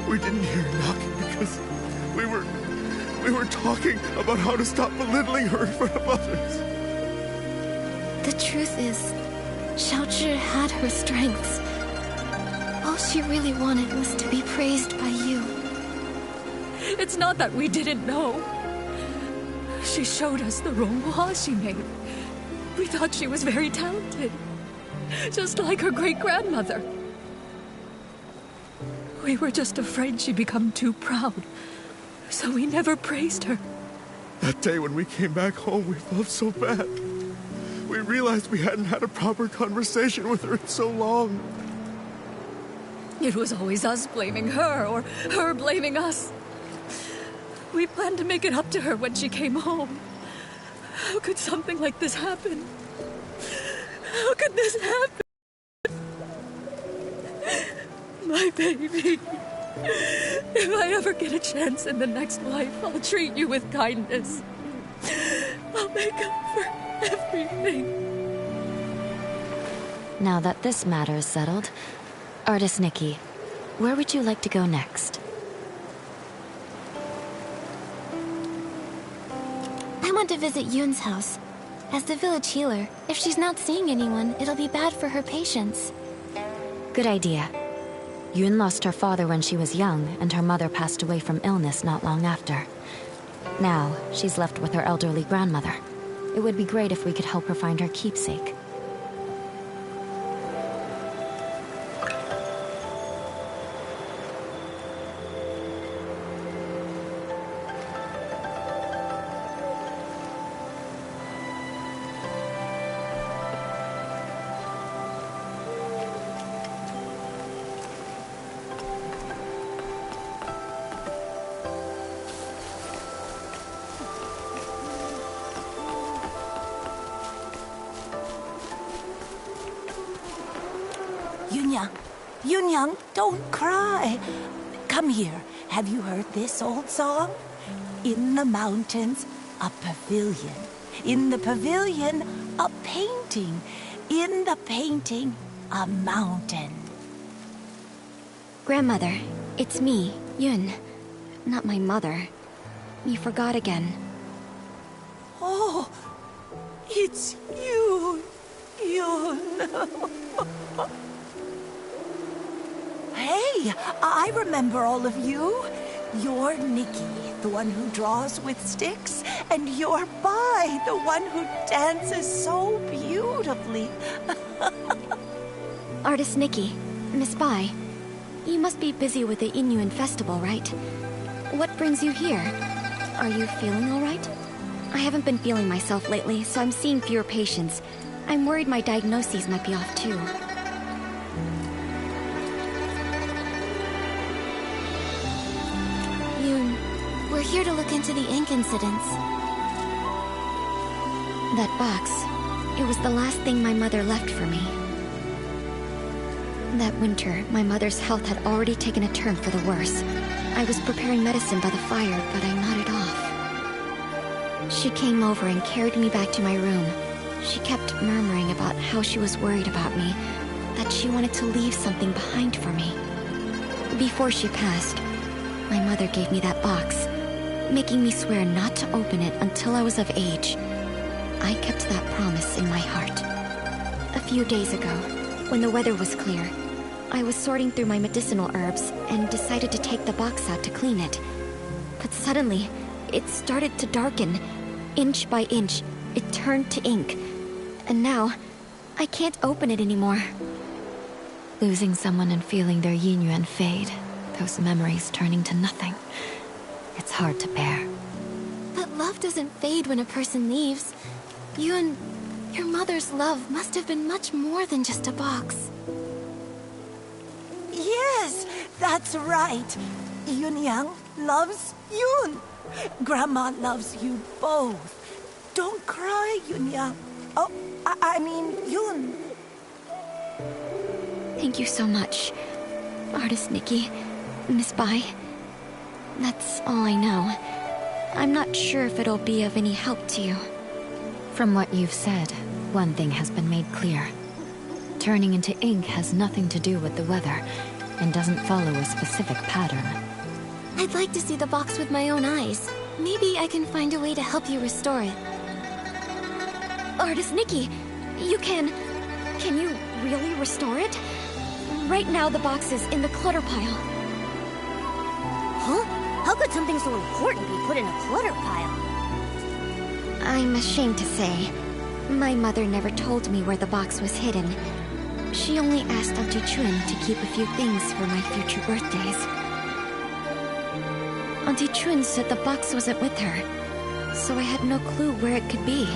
We didn't hear her knocking because we were talking about how to stop belittling her in front of others. The truth is, Xiaozhi had her strengths. All she really wanted was to be praised by you. It's not that we didn't know. She showed us the ronghua she made. We thought she was very talented, just like her great-grandmother. We were just afraid she'd become too proud, so we never praised her. That day when we came back home, we felt so bad. We realized we hadn't had a proper conversation with her in so long. It was always us blaming her, or her blaming us. We planned to make it up to her when she came home. How could something like this happen? How could this happen? My baby. If I ever get a chance in the next life, I'll treat you with kindness. I'll make up for everything. Now that this matter is settled, Artist Nikki, where would you like to go next? I want to visit Yuan's house. As the village healer, if she's not seeing anyone, it'll be bad for her patients. Good idea. Yuan lost her father when she was young, and her mother passed away from illness not long after. Now, she's left with her elderly grandmother. It would be great if we could help her find her keepsake. Yuan, don't cry. Come here. Have you heard this old song? In the mountains, a pavilion. In the pavilion, a painting. In the painting, a mountain. Grandmother, it's me, Yuan. Not my mother. You forgot again. Oh, it's you, Yuan. Hey, I remember all of you. You're Nikki, the one who draws with sticks, and you're Bai, the one who dances so beautifully. Artist Nikki, Miss Bai, you must be busy with the Inyuan festival, right? What brings you here? Are you feeling all right? I haven't been feeling myself lately, so I'm seeing fewer patients. I'm worried my diagnoses might be off too. We're here to look into the ink incidents. That box, it was the last thing my mother left for me. That winter, my mother's health had already taken a turn for the worse. I was preparing medicine by the fire, but I nodded off. She came over and carried me back to my room. She kept murmuring about how she was worried about me, that she wanted to leave something behind for me. Before she passed, my mother gave me that box, making me swear not to open it until I was of age. I kept that promise in my heart. A few days ago, when the weather was clear, I was sorting through my medicinal herbs and decided to take the box out to clean it. But suddenly, it started to darken. Inch by inch, it turned to ink. And now, I can't open it anymore. Losing someone and feeling their yin-yuan fade, those memories turning to nothing. It's hard to bear. But love doesn't fade when a person leaves. You and your mother's love must have been much more than just a box. Yes, that's right. Yuan loves Yuan. Grandma loves you both. Don't cry, Yuan. Oh, I mean, Yuan. Thank you so much, Artist Nikki, Miss Bai. That's all I know. I'm not sure if it'll be of any help to you. From what you've said, one thing has been made clear. Turning into ink has nothing to do with the weather, and doesn't follow a specific pattern. I'd like to see the box with my own eyes. Maybe I can find a way to help you restore it. Artist Nikki, you can you really restore it? Right now the box is in the clutter pile. Huh? How could something so important be put in a clutter pile? I'm ashamed to say, my mother never told me where the box was hidden. She only asked Auntie Chun to keep a few things for my future birthdays. Auntie Chun said the box wasn't with her, so I had no clue where it could be.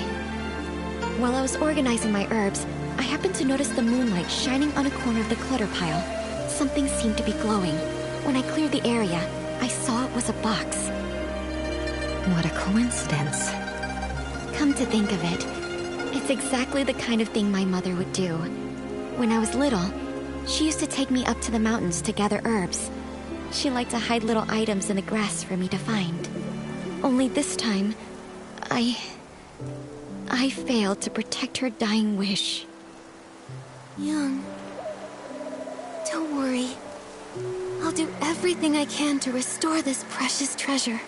While I was organizing my herbs, I happened to notice the moonlight shining on a corner of the clutter pile. Something seemed to be glowing. When I cleared the area, I saw it was a box. What a coincidence. Come to think of it, it's exactly the kind of thing my mother would do. When I was little, she used to take me up to the mountains to gather herbs. She liked to hide little items in the grass for me to find. Only this time, I failed to protect her dying wish. Yuan, don't worry. I'll do everything I can to restore this precious treasure.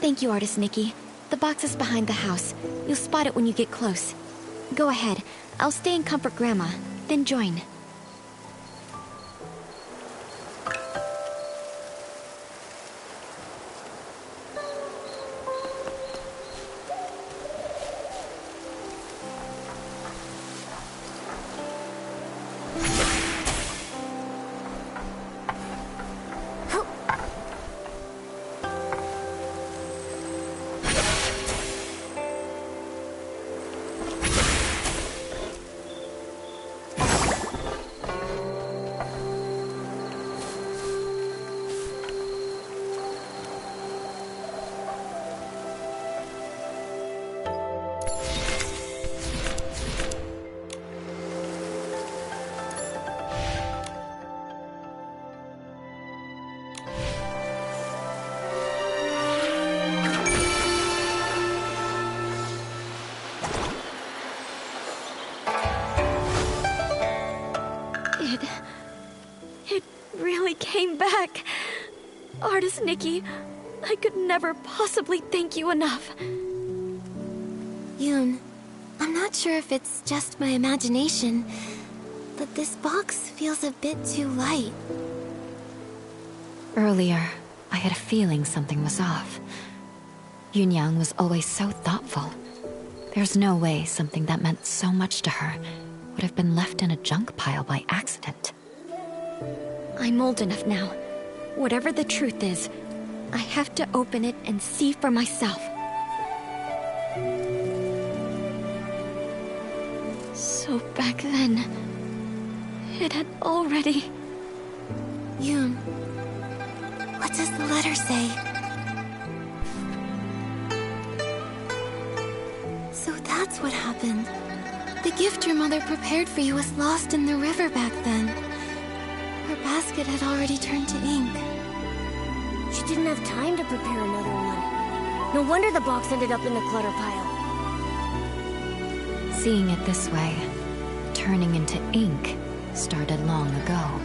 Thank you, Artist Nikki. The box is behind the house. You'll spot it when you get close. Go ahead. I'll stay and comfort Grandma, then join. It really came back. Artist Nikki, I could never possibly thank you enough. Yuan, I'm not sure if it's just my imagination, but this box feels a bit too light. Earlier, I had a feeling something was off. Yunyang was always so thoughtful. There's no way something that meant so much to her would have been left in a junk pile by accident. I'm old enough now. Whatever the truth is, I have to open it and see for myself. So back then, it had already... Yuan, what does the letter say? So that's what happened. The gift your mother prepared for you was lost in the river back then. Her basket had already turned to ink. She didn't have time to prepare another one. No wonder the box ended up in the clutter pile. Seeing it this way, turning into ink started long ago.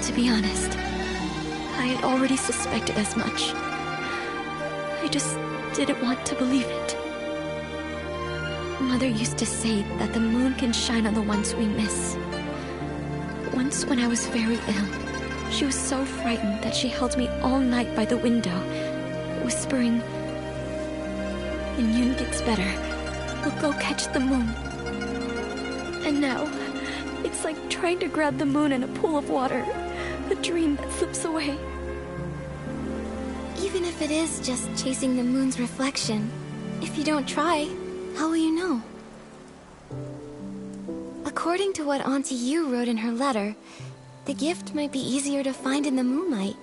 To be honest, I had already suspected as much. I just didn't want to believe it. Mother used to say that the moon can shine on the ones we miss. Once when I was very ill, she was so frightened that she held me all night by the window, whispering, "When Yun gets better, we'll go catch the moon." And now, it's like trying to grab the moon in a pool of water, a dream that slips away. Even if it is just chasing the moon's reflection, if you don't try, how will you know? According to what Auntie Yu wrote in her letter, the gift might be easier to find in the moonlight.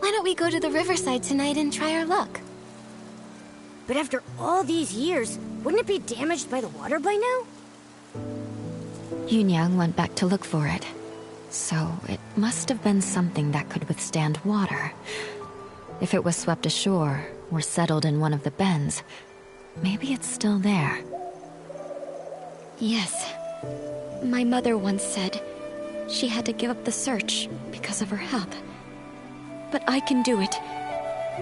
Why don't we go to the riverside tonight and try our luck? But after all these years, wouldn't it be damaged by the water by now? Yunyang went back to look for it. So it must have been something that could withstand water. If it was swept ashore or settled in one of the bends, maybe it's still there. Yes. My mother once said she had to give up the search because of her health. But I can do it.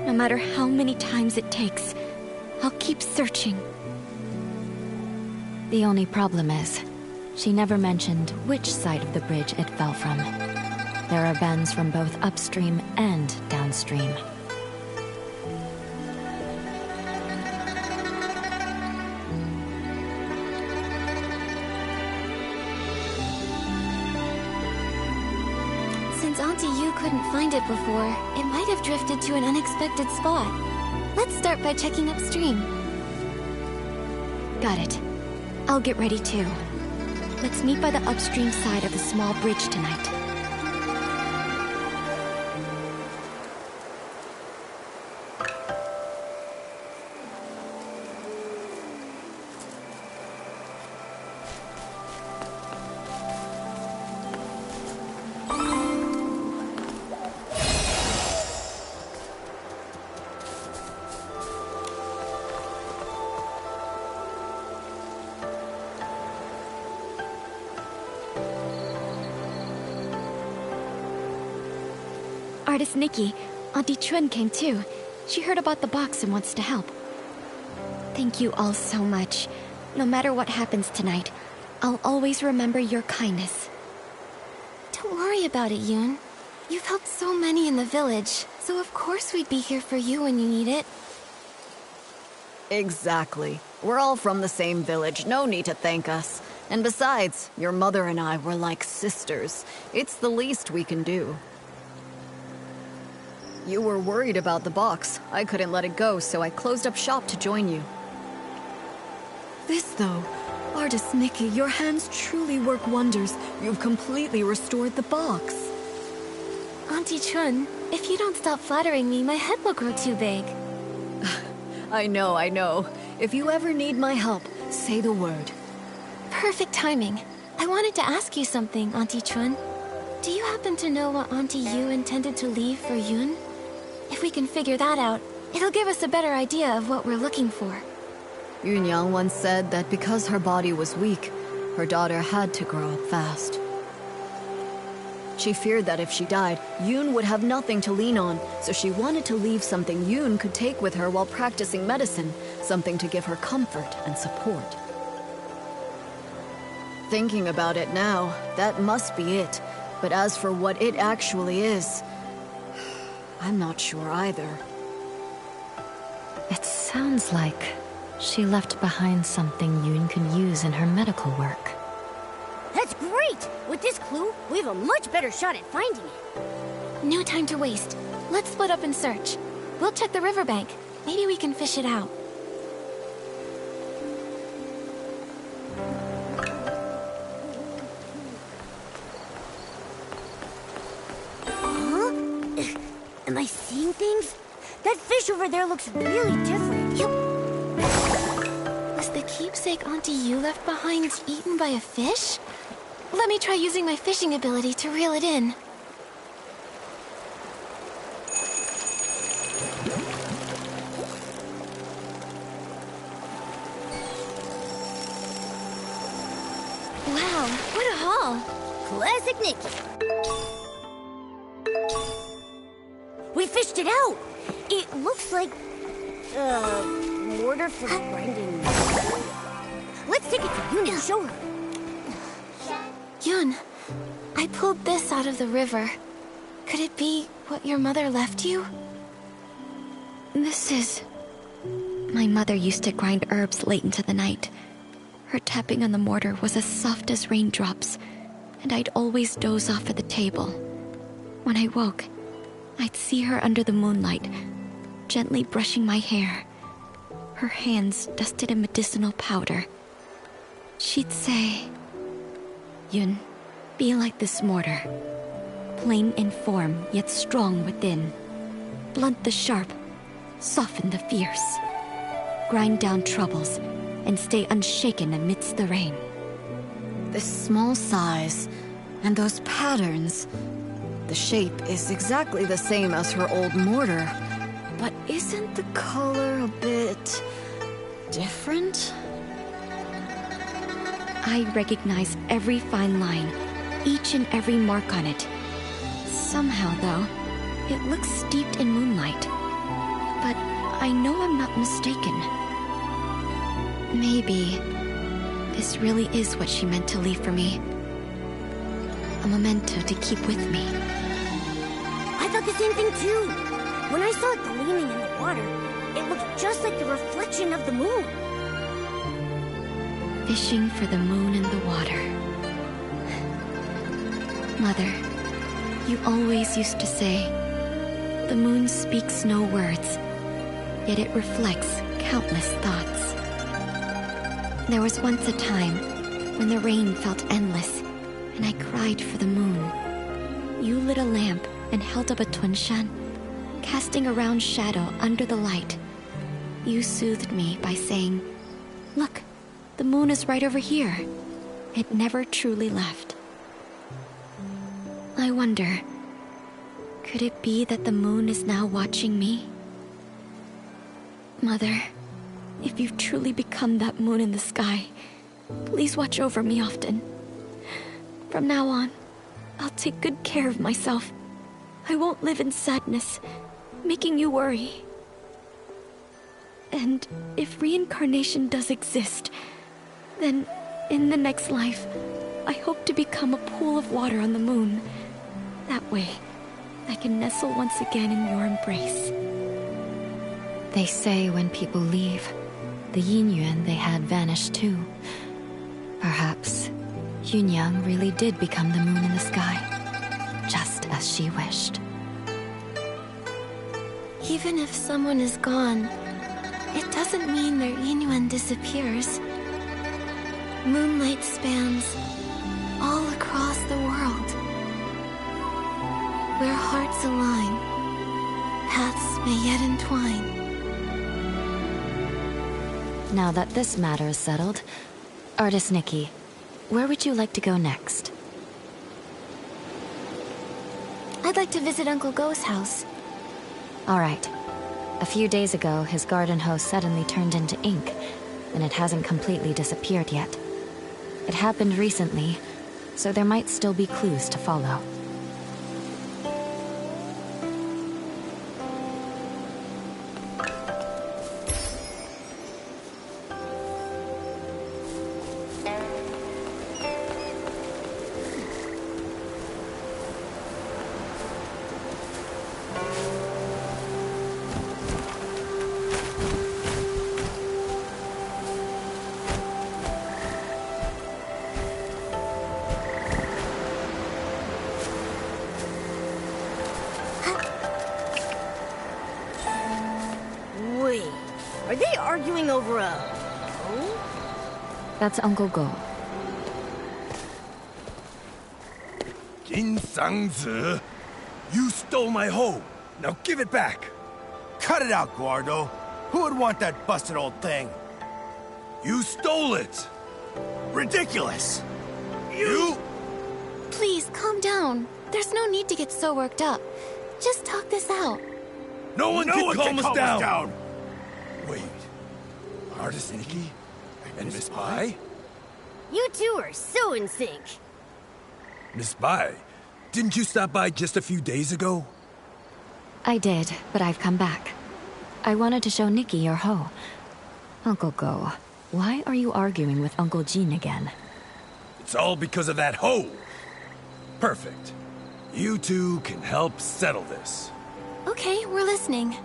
No matter how many times it takes, I'll keep searching. The only problem is, she never mentioned which side of the bridge it fell from. There are bends from both upstream and downstream. Since Auntie Yu couldn't find it before, it might have drifted to an unexpected spot. Let's start by checking upstream. Got it. I'll get ready too. Let's meet by the upstream side of the small bridge tonight. Artist Nikki, Auntie Chun came too. She heard about the box and wants to help. Thank you all so much. No matter what happens tonight, I'll always remember your kindness. Don't worry about it, Yuan. You've helped so many in the village, so of course we'd be here for you when you need it. Exactly. We're all from the same village, no need to thank us. And besides, your mother and I were like sisters. It's the least we can do. You were worried about the box. I couldn't let it go, so I closed up shop to join you. This, though, Artist Nikki, your hands truly work wonders. You've completely restored the box. Auntie Chun, if you don't stop flattering me, my head will grow too big. I know. If you ever need my help, say the word. Perfect timing. I wanted to ask you something, Auntie Chun. Do you happen to know what Auntie Yu intended to leave for Yun? If we can figure that out, it'll give us a better idea of what we're looking for. Yunyang once said that because her body was weak, her daughter had to grow up fast. She feared that if she died, Yun would have nothing to lean on, so she wanted to leave something Yun could take with her while practicing medicine, something to give her comfort and support. Thinking about it now, that must be it. But as for what it actually is, I'm not sure either. It sounds like she left behind something Yun can use in her medical work. That's great! With this clue, we have a much better shot at finding it. No time to waste. Let's split up and search. We'll check the riverbank. Maybe we can fish it out. Am I seeing things? That fish over there looks really different. Was the keepsake Auntie Yu left behind eaten by a fish? Let me try using my fishing ability to reel it in. Wow, what a haul! Classic Nikki. We fished it out! It looks like... mortar for grinding. Let's take it to Yun and show her. Yun, I pulled this out of the river. Could it be what your mother left you? This is... My mother used to grind herbs late into the night. Her tapping on the mortar was as soft as raindrops, and I'd always doze off at the table. When I woke, I'd see her under the moonlight, gently brushing my hair, her hands dusted in medicinal powder. She'd say, "Yun, be like this mortar, plain in form yet strong within. Blunt the sharp, soften the fierce. Grind down troubles and stay unshaken amidst the rain." This small size and those patterns. The shape is exactly the same as her old mortar, but isn't the color a bit different? I recognize every fine line, each and every mark on it. Somehow, though, it looks steeped in moonlight. But I know I'm not mistaken. Maybe this really is what she meant to leave for me. A memento to keep with me. I thought the same thing too. When I saw it gleaming in the water, it looked just like the reflection of the moon. Fishing for the moon in the water. Mother, You always used to say, the moon speaks no words, yet it reflects countless thoughts. There was once a time when the rain felt endless, and I cried for the moon. You lit a lamp and held up a tunshan, casting a round shadow under the light. You soothed me by saying, "Look, the moon is right over here." It never truly left. I wonder, could it be that the moon is now watching me? Mother, if you've truly become that moon in the sky, please watch over me often. From now on, I'll take good care of myself. I won't live in sadness, making you worry. And if reincarnation does exist, then in the next life, I hope to become a pool of water on the moon. That way, I can nestle once again in your embrace. They say when people leave, the yin-yuan they had vanished too. Perhaps Yunyang really did become the moon in the sky, just as she wished. Even if someone is gone, it doesn't mean their yin-yuan disappears. Moonlight spans all across the world. Where hearts align, paths may yet entwine. Now that this matter is settled, Artist Nikki, where would you like to go next? I'd like to visit Uncle Go's house. All right. A few days ago, his garden hose suddenly turned into ink, and it hasn't completely disappeared yet. It happened recently, so there might still be clues to follow. Are they arguing over a... That's Uncle Go. Jin Sang-zi, you stole my hoe. Now give it back. Cut it out, Guardo. Who would want that busted old thing? You stole it. Ridiculous. You... Please, calm down. There's no need to get so worked up. Just talk this out. No one can calm us down. Wait. Artist Nikki? And Miss Bai? You two are so in sync. Miss Bai, didn't you stop by just a few days ago? I did, but I've come back. I wanted to show Nikki your hoe. Uncle Go, why are you arguing with Uncle Jin again? It's all because of that hoe. Perfect. You two can help settle this. Okay, we're listening.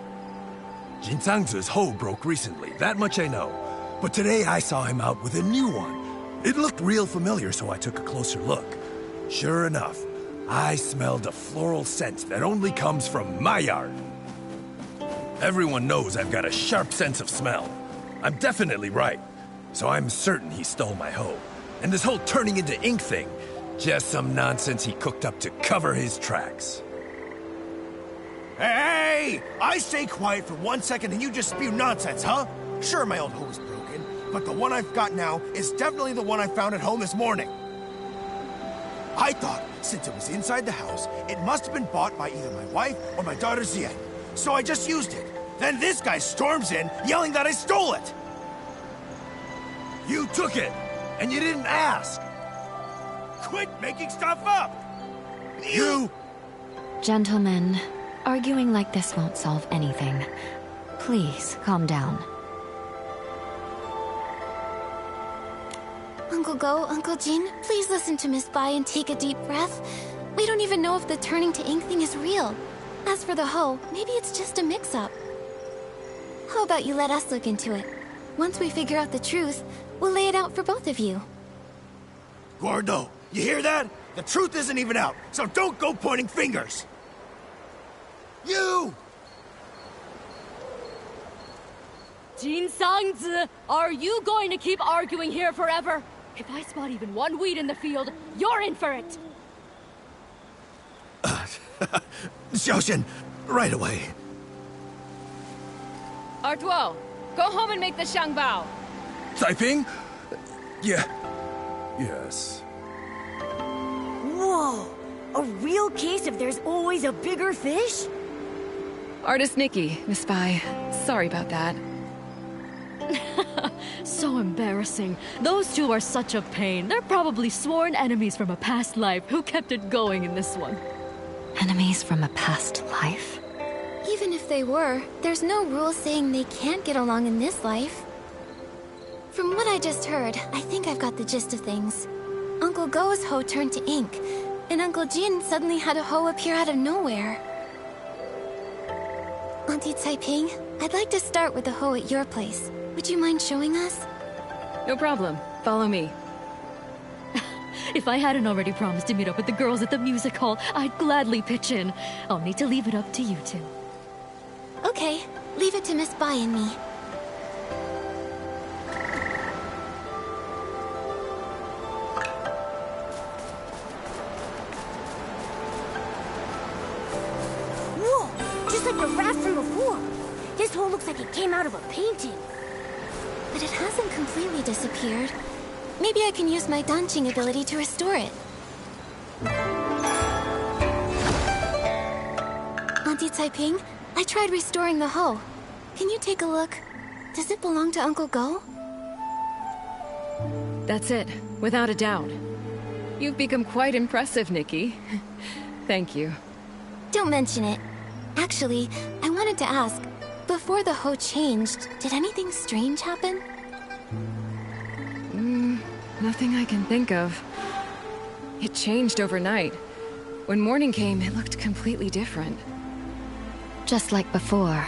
Jin Sang-zi's hoe broke recently, that much I know. But today I saw him out with a new one. It looked real familiar, so I took a closer look. Sure enough, I smelled a floral scent that only comes from my yard. Everyone knows I've got a sharp sense of smell. I'm definitely right. So I'm certain he stole my hoe. And this whole turning into ink thing, just some nonsense he cooked up to cover his tracks. Hey! I stay quiet for 1 second and you just spew nonsense, huh? Sure, my old hoe is broken, but the one I've got now is definitely the one I found at home this morning. I thought, since it was inside the house, it must have been bought by either my wife or my daughter Zian. So I just used it. Then this guy storms in, yelling that I stole it. You took it, and you didn't ask. Quit making stuff up! You... Gentlemen, arguing like this won't solve anything. Please, calm down. Uncle Go, Uncle Jin, please listen to Miss Bai and take a deep breath. We don't even know if the turning to ink thing is real. As for the hoe, maybe it's just a mix-up. How about you let us look into it? Once we figure out the truth, we'll lay it out for both of you. Gordo, you hear that? The truth isn't even out, so don't go pointing fingers! You! Jin Sangzi, are you going to keep arguing here forever? If I spot even one weed in the field, you're in for it! Xiaoxian, right away. Artuo, go home and make the Shangbao. Taiping? Yeah. Yes. Whoa! A real case of there's always a bigger fish? Artist Nikki, Miss Spy. Sorry about that. So embarrassing. Those two are such a pain. They're probably sworn enemies from a past life who kept it going in this one. Enemies from a past life? Even if they were, there's no rule saying they can't get along in this life. From what I just heard, I think I've got the gist of things. Uncle Go's hoe turned to ink, and Uncle Jin suddenly had a hoe appear out of nowhere. Auntie Taiping, I'd like to start with the hoe at your place. Would you mind showing us? No problem. Follow me. If I hadn't already promised to meet up with the girls at the music hall, I'd gladly pitch in. I'll need to leave it up to you two. Okay, leave it to Miss Bai and me. Whoa! Just like the raft from before. This hole looks like it came out of a painting. But it hasn't completely disappeared. Maybe I can use my dancing ability to restore it. Auntie Taiping, I tried restoring the hoe. Can you take a look? Does it belong to Uncle Go? That's it, without a doubt. You've become quite impressive, Nikki. Thank you. Don't mention it. Actually, I wanted to ask, before the hoe changed, did anything strange happen? Nothing I can think of. It changed overnight. When morning came, it looked completely different. Just like before,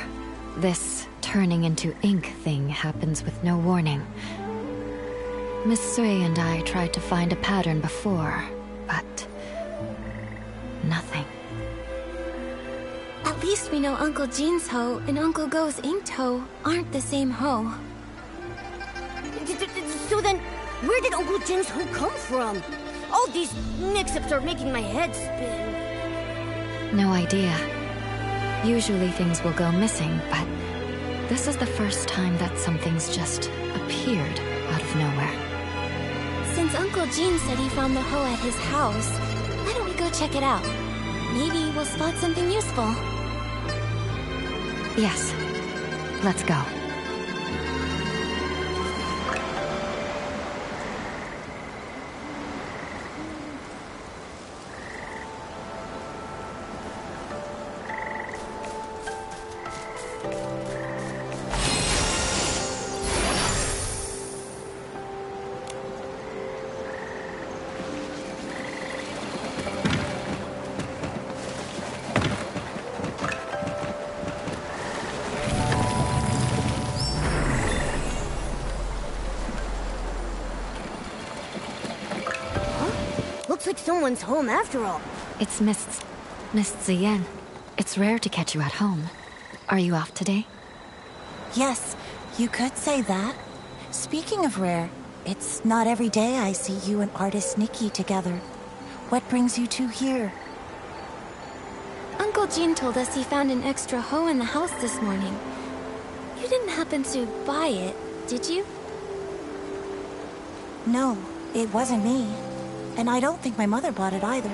this turning into ink thing happens with no warning. Miss Sui and I tried to find a pattern before, but nothing. At least we know Uncle Jin's hoe and Uncle Go's inked hoe aren't the same hoe. So then, where did Uncle Jin's hoe come from? All these mix-ups are making my head spin. No idea. Usually things will go missing, but this is the first time that something's just appeared out of nowhere. Since Uncle Jin said he found the hoe at his house, why don't we go check it out? Maybe we'll spot something useful. Yes. Let's go. Looks like someone's home after all. It's Miss Ziyan. It's rare to catch you at home. Are you off today? Yes, you could say that. Speaking of rare, it's not every day I see you and artist Nikki together. What brings you two here? Uncle Jin told us he found an extra hoe in the house this morning. You didn't happen to buy it, did you? No, it wasn't me. And I don't think my mother bought it either.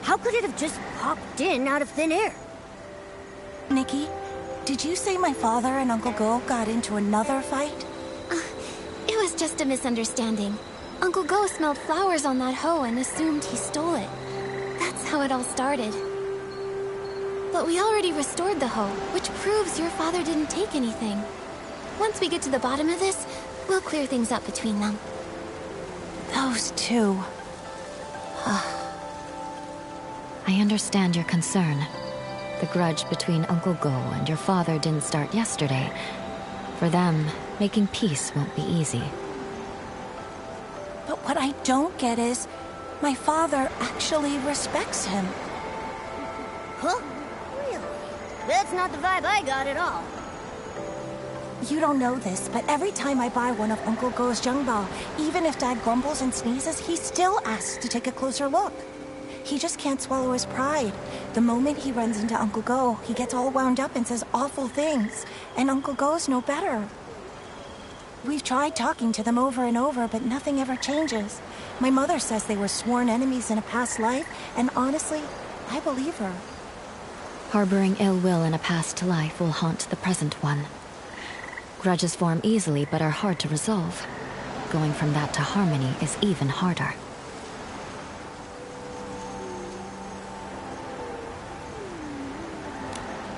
How could it have just popped in out of thin air? Nikki, did you say my father and Uncle Go got into another fight? It was just a misunderstanding. Uncle Go smelled flowers on that hoe and assumed he stole it. That's how it all started. But we already restored the hoe, which proves your father didn't take anything. Once we get to the bottom of this, we'll clear things up between them. Those two. I understand your concern. The grudge between Uncle Go and your father didn't start yesterday. For them, making peace won't be easy. But what I don't get is, my father actually respects him. Huh? Really? That's not the vibe I got at all. You don't know this, but every time I buy one of Uncle Go's Zhengbao, even if Dad grumbles and sneezes, he still asks to take a closer look. He just can't swallow his pride. The moment he runs into Uncle Go, he gets all wound up and says awful things, and Uncle Go's no better. We've tried talking to them over and over, but nothing ever changes. My mother says they were sworn enemies in a past life, and honestly, I believe her. Harboring ill will in a past life will haunt the present one. Grudges form easily but are hard to resolve. Going from that to harmony is even harder.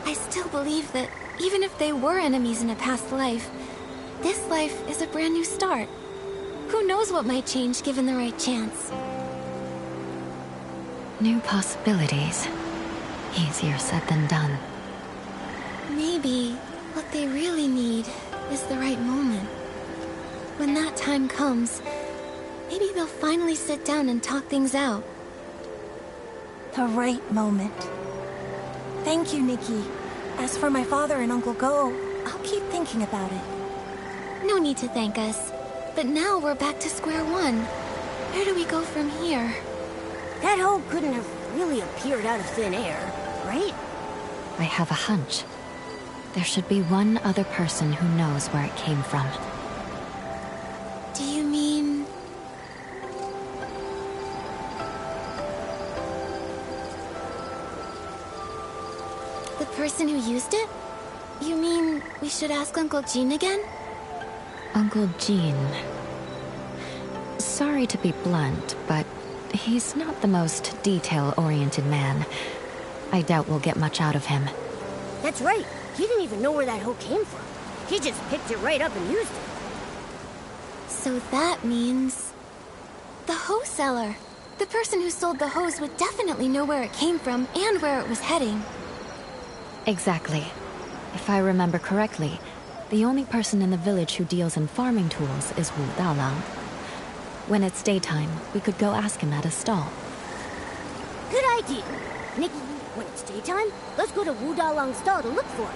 I still believe that even if they were enemies in a past life, this life is a brand new start. Who knows what might change given the right chance? New possibilities. Easier said than done. Maybe what they really need is the right moment. When that time comes, maybe they'll finally sit down and talk things out. The right moment. Thank you, Nikki. As for my father and Uncle Go, I'll keep thinking about it. No need to thank us. But now we're back to square one. Where do we go from here? That hole couldn't have really appeared out of thin air, right? I have a hunch. There should be one other person who knows where it came from. Do you mean... the person who used it? You mean we should ask Uncle Jean again? Uncle Jean. Sorry to be blunt, but he's not the most detail-oriented man. I doubt we'll get much out of him. That's right. He didn't even know where that hoe came from. He just picked it right up and used it. So that means... the hoe seller. The person who sold the hose would definitely know where it came from and where it was heading. Exactly. If I remember correctly, the only person in the village who deals in farming tools is Wu Dalang. When it's daytime, we could go ask him at his stall. Good idea. Nikki, when it's daytime, let's go to Wu Dalang's stall to look for it.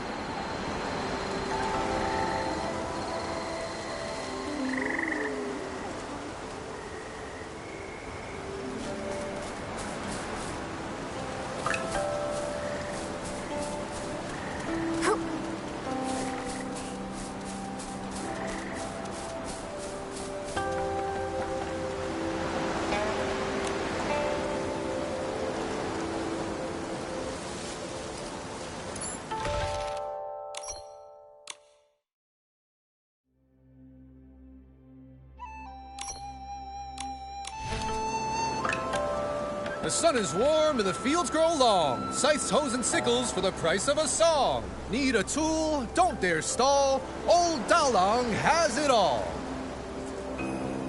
The sun is warm and the fields grow long. Scythes, hoes, and sickles for the price of a song. Need a tool? Don't dare stall. Old Dalang has it all.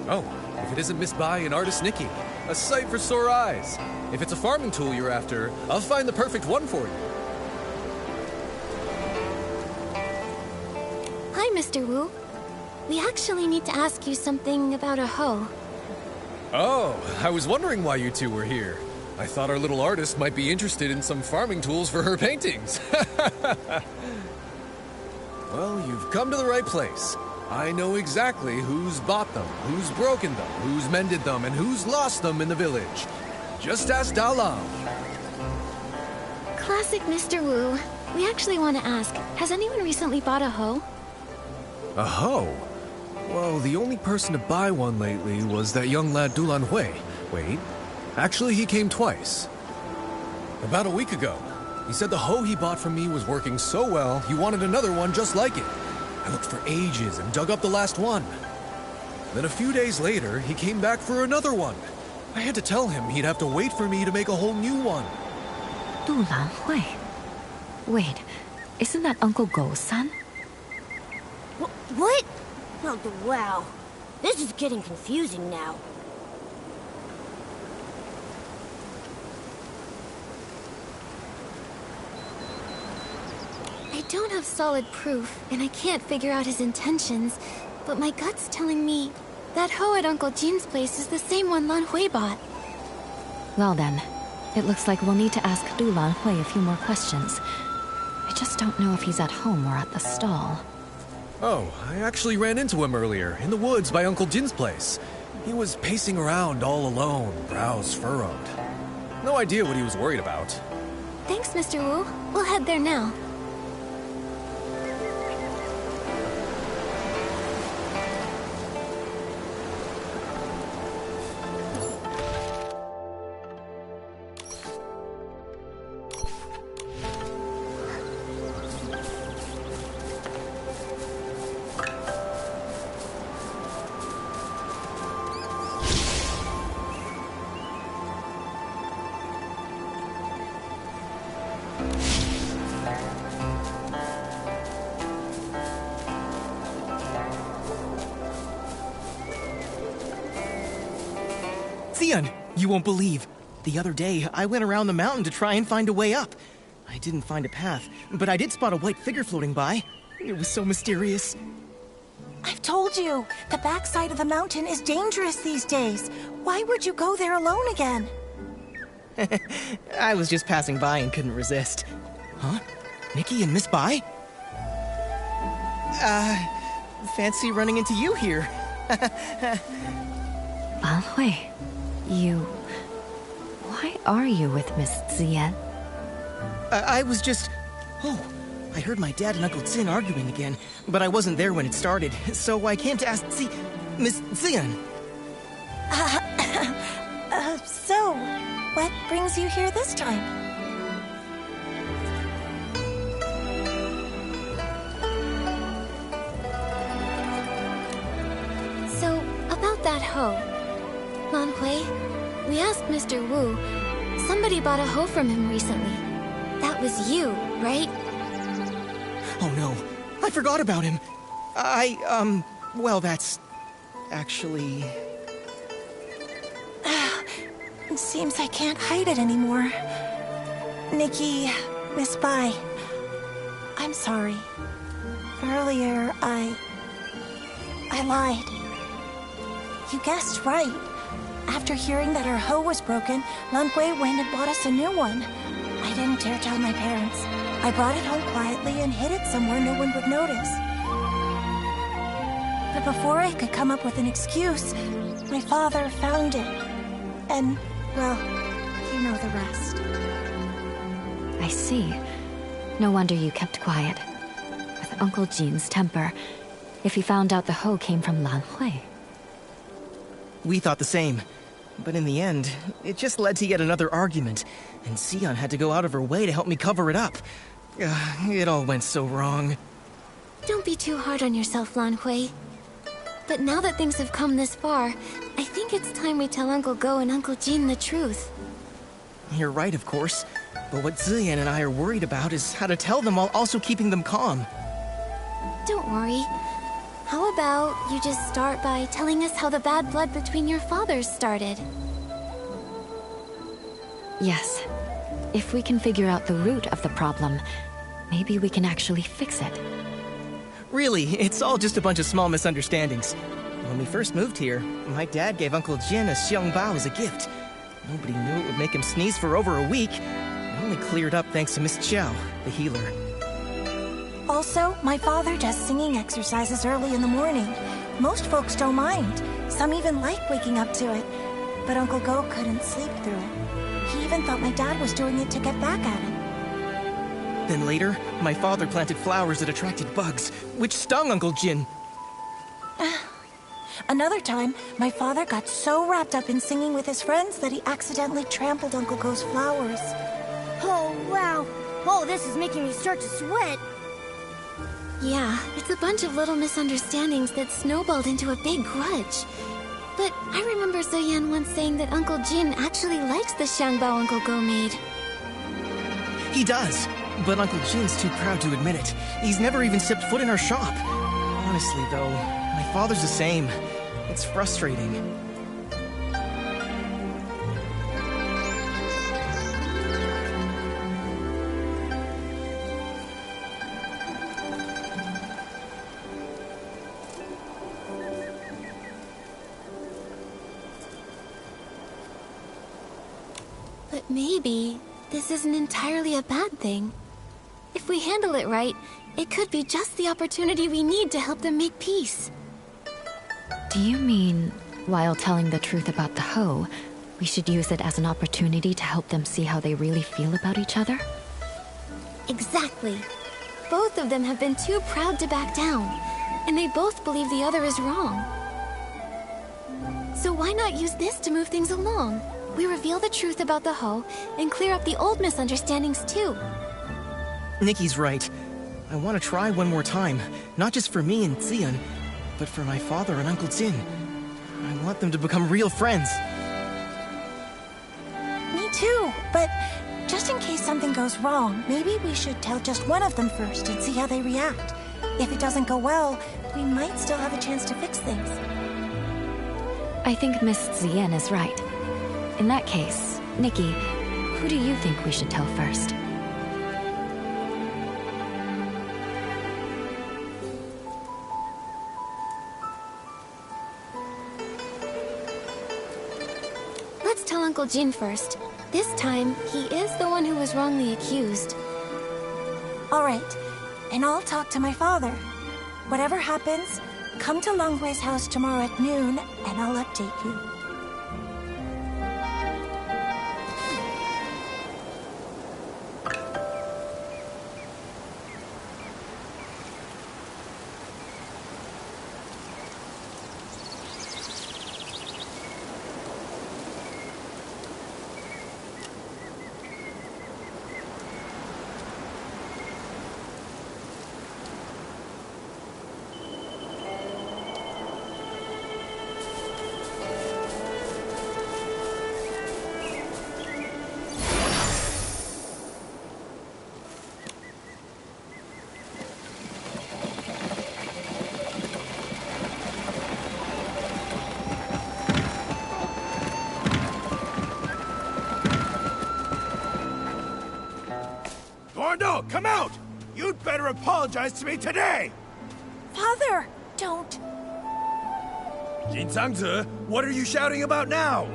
Oh, if it isn't Miss Bai and artist Nikki. A sight for sore eyes. If it's a farming tool you're after, I'll find the perfect one for you. Hi, Mr. Wu. We actually need to ask you something about a hoe. Oh, I was wondering why you two were here. I thought our little artist might be interested in some farming tools for her paintings. Well, you've come to the right place. I know exactly who's bought them, who's broken them, who's mended them, and who's lost them in the village. Just ask Dalang. Classic Mr. Wu. We actually want to ask, has anyone recently bought a hoe? A hoe? Well, the only person to buy one lately was that young lad Dulan Hui. Wait, actually he came twice. About a week ago. He said the hoe he bought from me was working so well, he wanted another one just like it. I looked for ages and dug up the last one. Then a few days later, he came back for another one. I had to tell him he'd have to wait for me to make a whole new one. Dulan Hui. Wait, isn't that Uncle Go's son? What? Oh, wow. This is getting confusing now. I don't have solid proof, and I can't figure out his intentions, but my gut's telling me That hoe at Uncle Jin's place is the same one Lan Hui bought. Well then, it looks like we'll need to ask Du Lan Hui a few more questions. I just don't know if he's at home or at the stall. Oh, I actually ran into him earlier, in the woods by Uncle Jin's place. He was pacing around all alone, brows furrowed. No idea what he was worried about. Thanks, Mr. Wu. We'll head there now. Xian, you won't believe. The other day, I went around the mountain to try and find a way up. I didn't find a path, but I did spot a white figure floating by. It was so mysterious. I've told you, the backside of the mountain is dangerous these days. Why would you go there alone again? I was just passing by and couldn't resist. Huh? Nikki and Miss Bai? Fancy running into you here. Lan Hui, why are you with Miss Ziyan? I was just... Oh, I heard my dad and Uncle Jin arguing again, but I wasn't there when it started, so I came to ask Miss Ziyan. So, what brings you here this time? So, about that hoe. Lan Hui, we asked Mr. Wu. Somebody bought a hoe from him recently. That was you, right? Oh no, I forgot about him. Well, that's... actually... It seems I can't hide it anymore. Nikki, Miss Bai, I'm sorry. Earlier, I lied. You guessed right. After hearing that our hoe was broken, Lan Hui went and bought us a new one. I didn't dare tell my parents. I brought it home quietly and hid it somewhere no one would notice. But before I could come up with an excuse, my father found it. And, well, you know the rest. I see. No wonder you kept quiet. With Uncle Jin's temper, if he found out the hoe came from Lan Hui. We thought the same. But in the end, it just led to yet another argument, and Xian had to go out of her way to help me cover it up. It all went so wrong. Don't be too hard on yourself, Lan Hui. But now that things have come this far, I think it's time we tell Uncle Go and Uncle Jin the truth. You're right, of course. But what Ziyan and I are worried about is how to tell them while also keeping them calm. Don't worry. How about you just start by telling us how the bad blood between your fathers started? Yes. If we can figure out the root of the problem, maybe we can actually fix it. Really, it's all just a bunch of small misunderstandings. When we first moved here, my dad gave Uncle Jin a xiangbao as a gift. Nobody knew it would make him sneeze for over a week. It only cleared up thanks to Miss Chow, the healer. Also, my father does singing exercises early in the morning. Most folks don't mind. Some even like waking up to it. But Uncle Go couldn't sleep through it. He even thought my dad was doing it to get back at him. Then later, my father planted flowers that attracted bugs, which stung Uncle Jin. Another time, my father got so wrapped up in singing with his friends that he accidentally trampled Uncle Go's flowers. Oh, wow. Oh, this is making me start to sweat. Yeah, it's a bunch of little misunderstandings that snowballed into a big grudge. But I remember Ziyan once saying that Uncle Jin actually likes the xiangbao Uncle Go made. He does, but Uncle Jin's too proud to admit it. He's never even stepped foot in our shop. Honestly, though, my father's the same. It's frustrating. But maybe this isn't entirely a bad thing. If we handle it right, it could be just the opportunity we need to help them make peace. Do you mean, while telling the truth about the hoe, we should use it as an opportunity to help them see how they really feel about each other? Exactly. Both of them have been too proud to back down, and they both believe the other is wrong. So why not use this to move things along? We reveal the truth about the hoe and clear up the old misunderstandings too. Nikki's right. I want to try one more time, not just for me and Xian, but for my father and Uncle Jin. I want them to become real friends. Me too, but just in case something goes wrong, maybe we should tell just one of them first and see how they react. If it doesn't go well, we might still have a chance to fix things. I think Miss Xian is right. In that case, Nikki, who do you think we should tell first? Let's tell Uncle Jin first. This time, he is the one who was wrongly accused. All right, and I'll talk to my father. Whatever happens, come to Longhui's house tomorrow at noon, and I'll update you. No, come out! You'd better apologize to me today! Father, don't. Jin Sangzi, what are you shouting about now?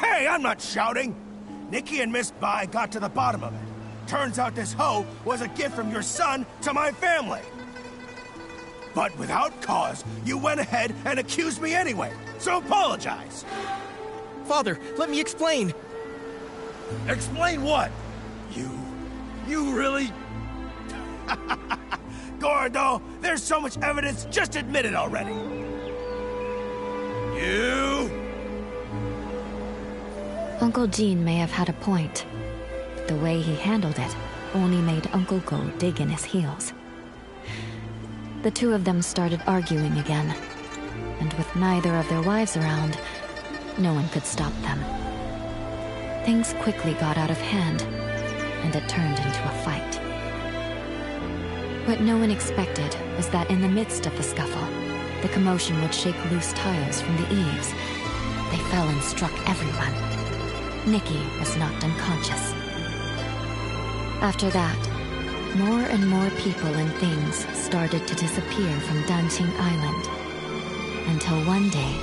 Hey, I'm not shouting! Nikki and Miss Bai got to the bottom of it. Turns out this hoe was a gift from your son to my family. But without cause, you went ahead and accused me anyway, so apologize! Father, let me explain! Explain what? You really... Gordo, there's so much evidence, just admit it already. You... Uncle Jin may have had a point. The way he handled it only made Uncle Go dig in his heels. The two of them started arguing again, and with neither of their wives around, no one could stop them. Things quickly got out of hand, and it turned into a fight. What no one expected was that in the midst of the scuffle, the commotion would shake loose tiles from the eaves. They fell and struck everyone. Nikki was knocked unconscious. After that, more and more people and things started to disappear from Danqing Island. Until one day,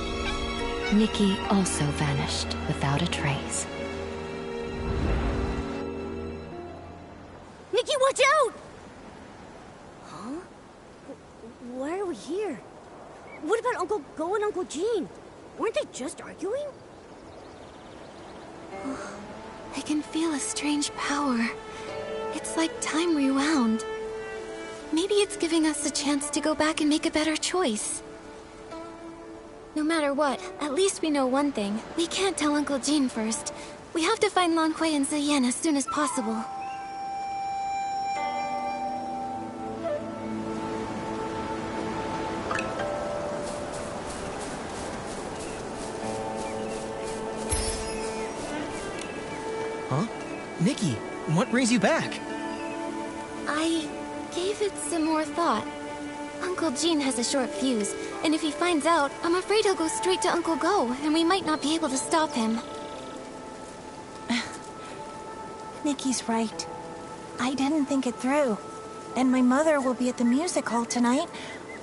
Nikki also vanished without a trace. Nikki, watch out! Huh? Why are we here? What about Uncle Go and Uncle Jin? Weren't they just arguing? I can feel a strange power. It's like time rewound. Maybe it's giving us a chance to go back and make a better choice. No matter what, at least we know one thing. We can't tell Uncle Jin first. We have to find Longhui and Ziyan as soon as possible. Huh? Nikki, what brings you back? I gave it some more thought. Uncle Jin has a short fuse, and if he finds out, I'm afraid he'll go straight to Uncle Go, and we might not be able to stop him. Nikki's right. I didn't think it through. And my mother will be at the music hall tonight.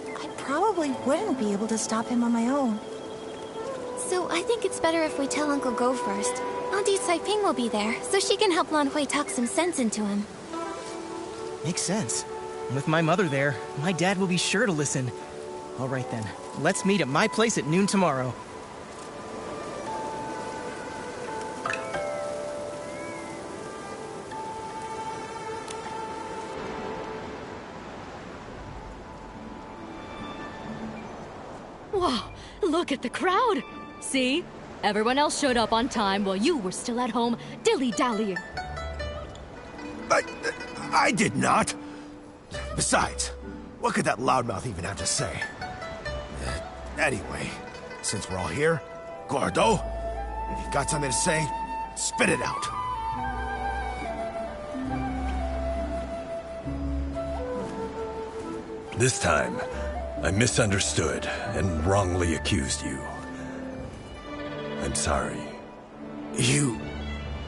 I probably wouldn't be able to stop him on my own. So I think it's better if we tell Uncle Go first. Auntie Saiping will be there, so she can help Lan Hui talk some sense into him. Makes sense. With my mother there, my dad will be sure to listen. All right then, let's meet at my place at noon tomorrow. Whoa, look at the crowd! See? Everyone else showed up on time while you were still at home dilly-dallying. I did not. Besides, what could that loudmouth even have to say? Anyway, since we're all here, Gordo, if you've got something to say, spit it out. This time, I misunderstood and wrongly accused you. I'm sorry. You...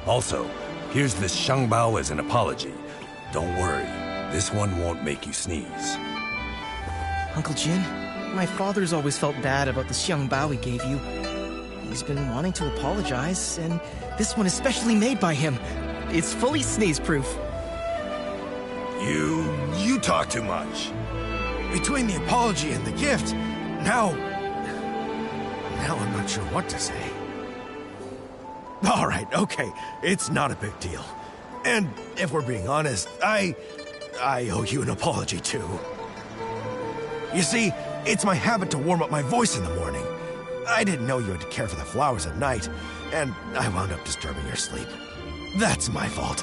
Also, here's this Shangbao as an apology. Don't worry, this one won't make you sneeze. Uncle Jin, my father's always felt bad about the Xiangbao he gave you. He's been wanting to apologize, and this one is specially made by him. It's fully sneeze-proof. You talk too much. Between the apology and the gift, now I'm not sure what to say. All right, okay, it's not a big deal. And if we're being honest, I owe you an apology too. You see, it's my habit to warm up my voice in the morning. I didn't know you had to care for the flowers at night, and I wound up disturbing your sleep. That's my fault.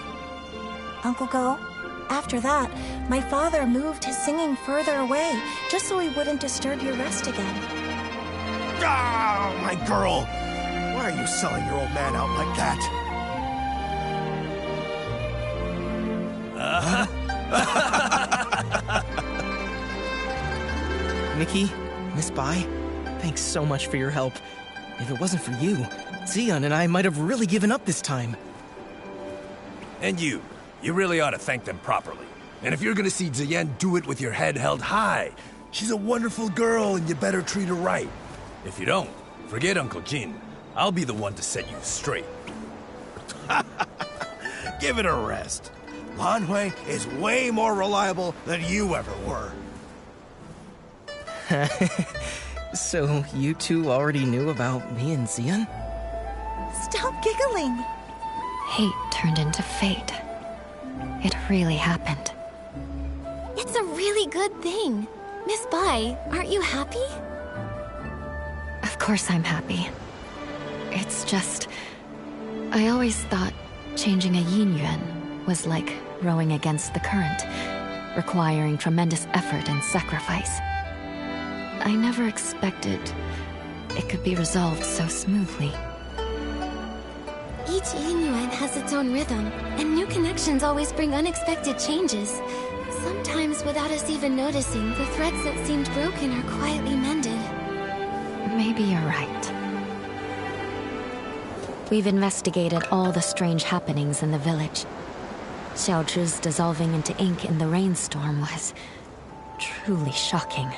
Uncle Go, after that, my father moved his singing further away, just so he wouldn't disturb your rest again. Ah, my girl! Why are you selling your old man out like that? Nikki, Miss Bai, thanks so much for your help. If it wasn't for you, Xian and I might have really given up this time. And you really ought to thank them properly. And if you're gonna see Ziyan, do it with your head held high. She's a wonderful girl and you better treat her right. If you don't, forget Uncle Jin. I'll be the one to set you straight. Give it a rest. Lan Hui is way more reliable than you ever were. So, you two already knew about me and Xian? Stop giggling! Hate turned into fate. It really happened. It's a really good thing. Miss Bai, aren't you happy? Of course I'm happy. It's just... I always thought changing a yin yuan was like rowing against the current, requiring tremendous effort and sacrifice. I never expected it could be resolved so smoothly. Each yin yuan has its own rhythm, and new connections always bring unexpected changes. Sometimes, without us even noticing, the threads that seemed broken are quietly mended. Maybe you're right. We've investigated all the strange happenings in the village. Xiaozhi's dissolving into ink in the rainstorm was truly shocking.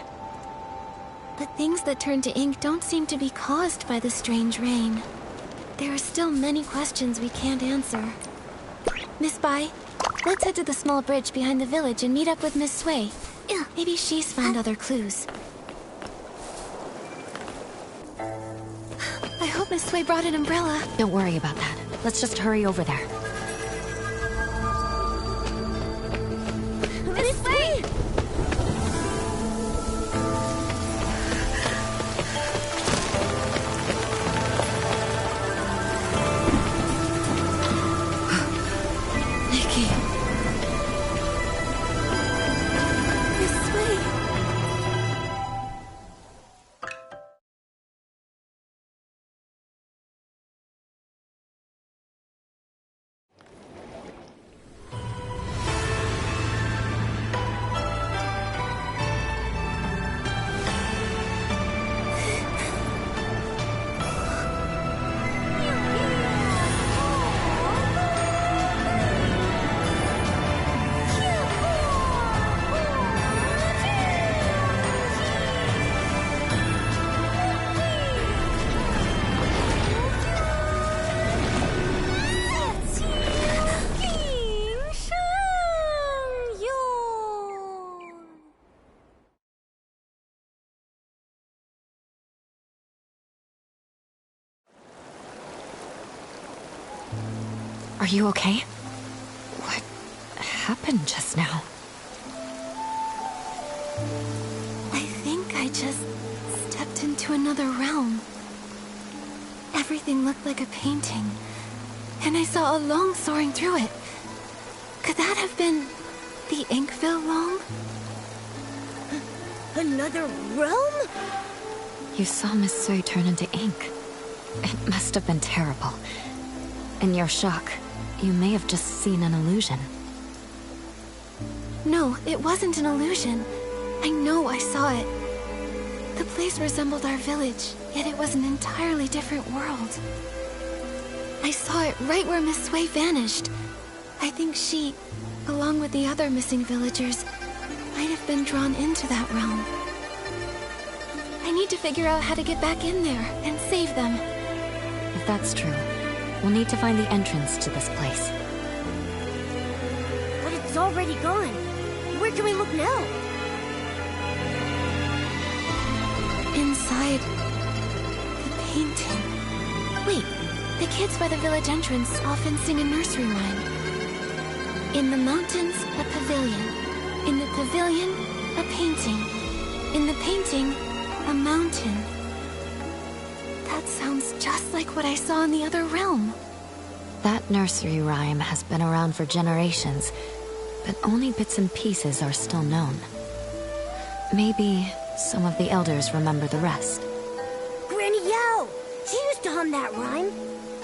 But things that turn to ink don't seem to be caused by the strange rain. There are still many questions we can't answer. Miss Bai, let's head to the small bridge behind the village and meet up with Miss Sui. Maybe she's found other clues. I hope Miss Sui brought an umbrella. Don't worry about that. Let's just hurry over there. Are you okay? What happened just now? I think I just stepped into another realm. Everything looked like a painting, and I saw a long soaring through it. Could that have been the Inkville long? Another realm? You saw Miss Sui turn into ink. It must have been terrible. In your shock, you may have just seen an illusion. No, it wasn't an illusion. I know I saw it. The place resembled our village, yet it was an entirely different world. I saw it right where Miss Sui vanished. I think she, along with the other missing villagers, might have been drawn into that realm. I need to figure out how to get back in there and save them. If that's true, we'll need to find the entrance to this place. But it's already gone. Where can we look now? Inside the painting. Wait, the kids by the village entrance often sing a nursery rhyme. In the mountains, a pavilion. In the pavilion, a painting. In the painting, a mountain. That sounds just like what I saw in the other realm. That nursery rhyme has been around for generations, but only bits and pieces are still known. Maybe some of the elders remember the rest. Granny Yao! She used to hum that rhyme.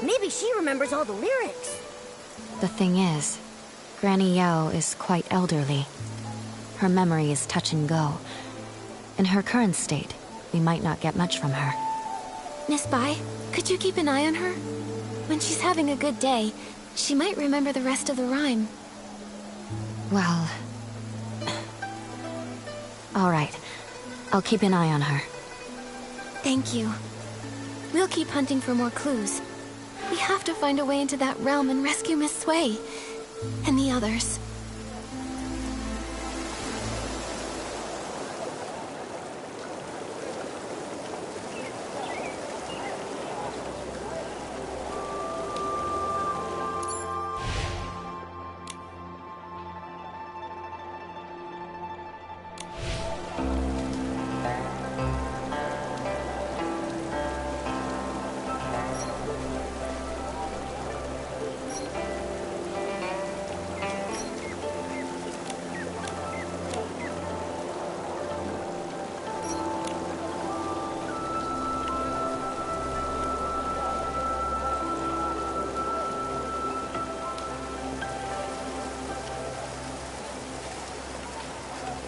Maybe she remembers all the lyrics. The thing is, Granny Yao is quite elderly. Her memory is touch and go. In her current state, we might not get much from her. Miss Bai, could you keep an eye on her? When she's having a good day, she might remember the rest of the rhyme. Well... all right. I'll keep an eye on her. Thank you. We'll keep hunting for more clues. We have to find a way into that realm and rescue Miss Sui. And the others.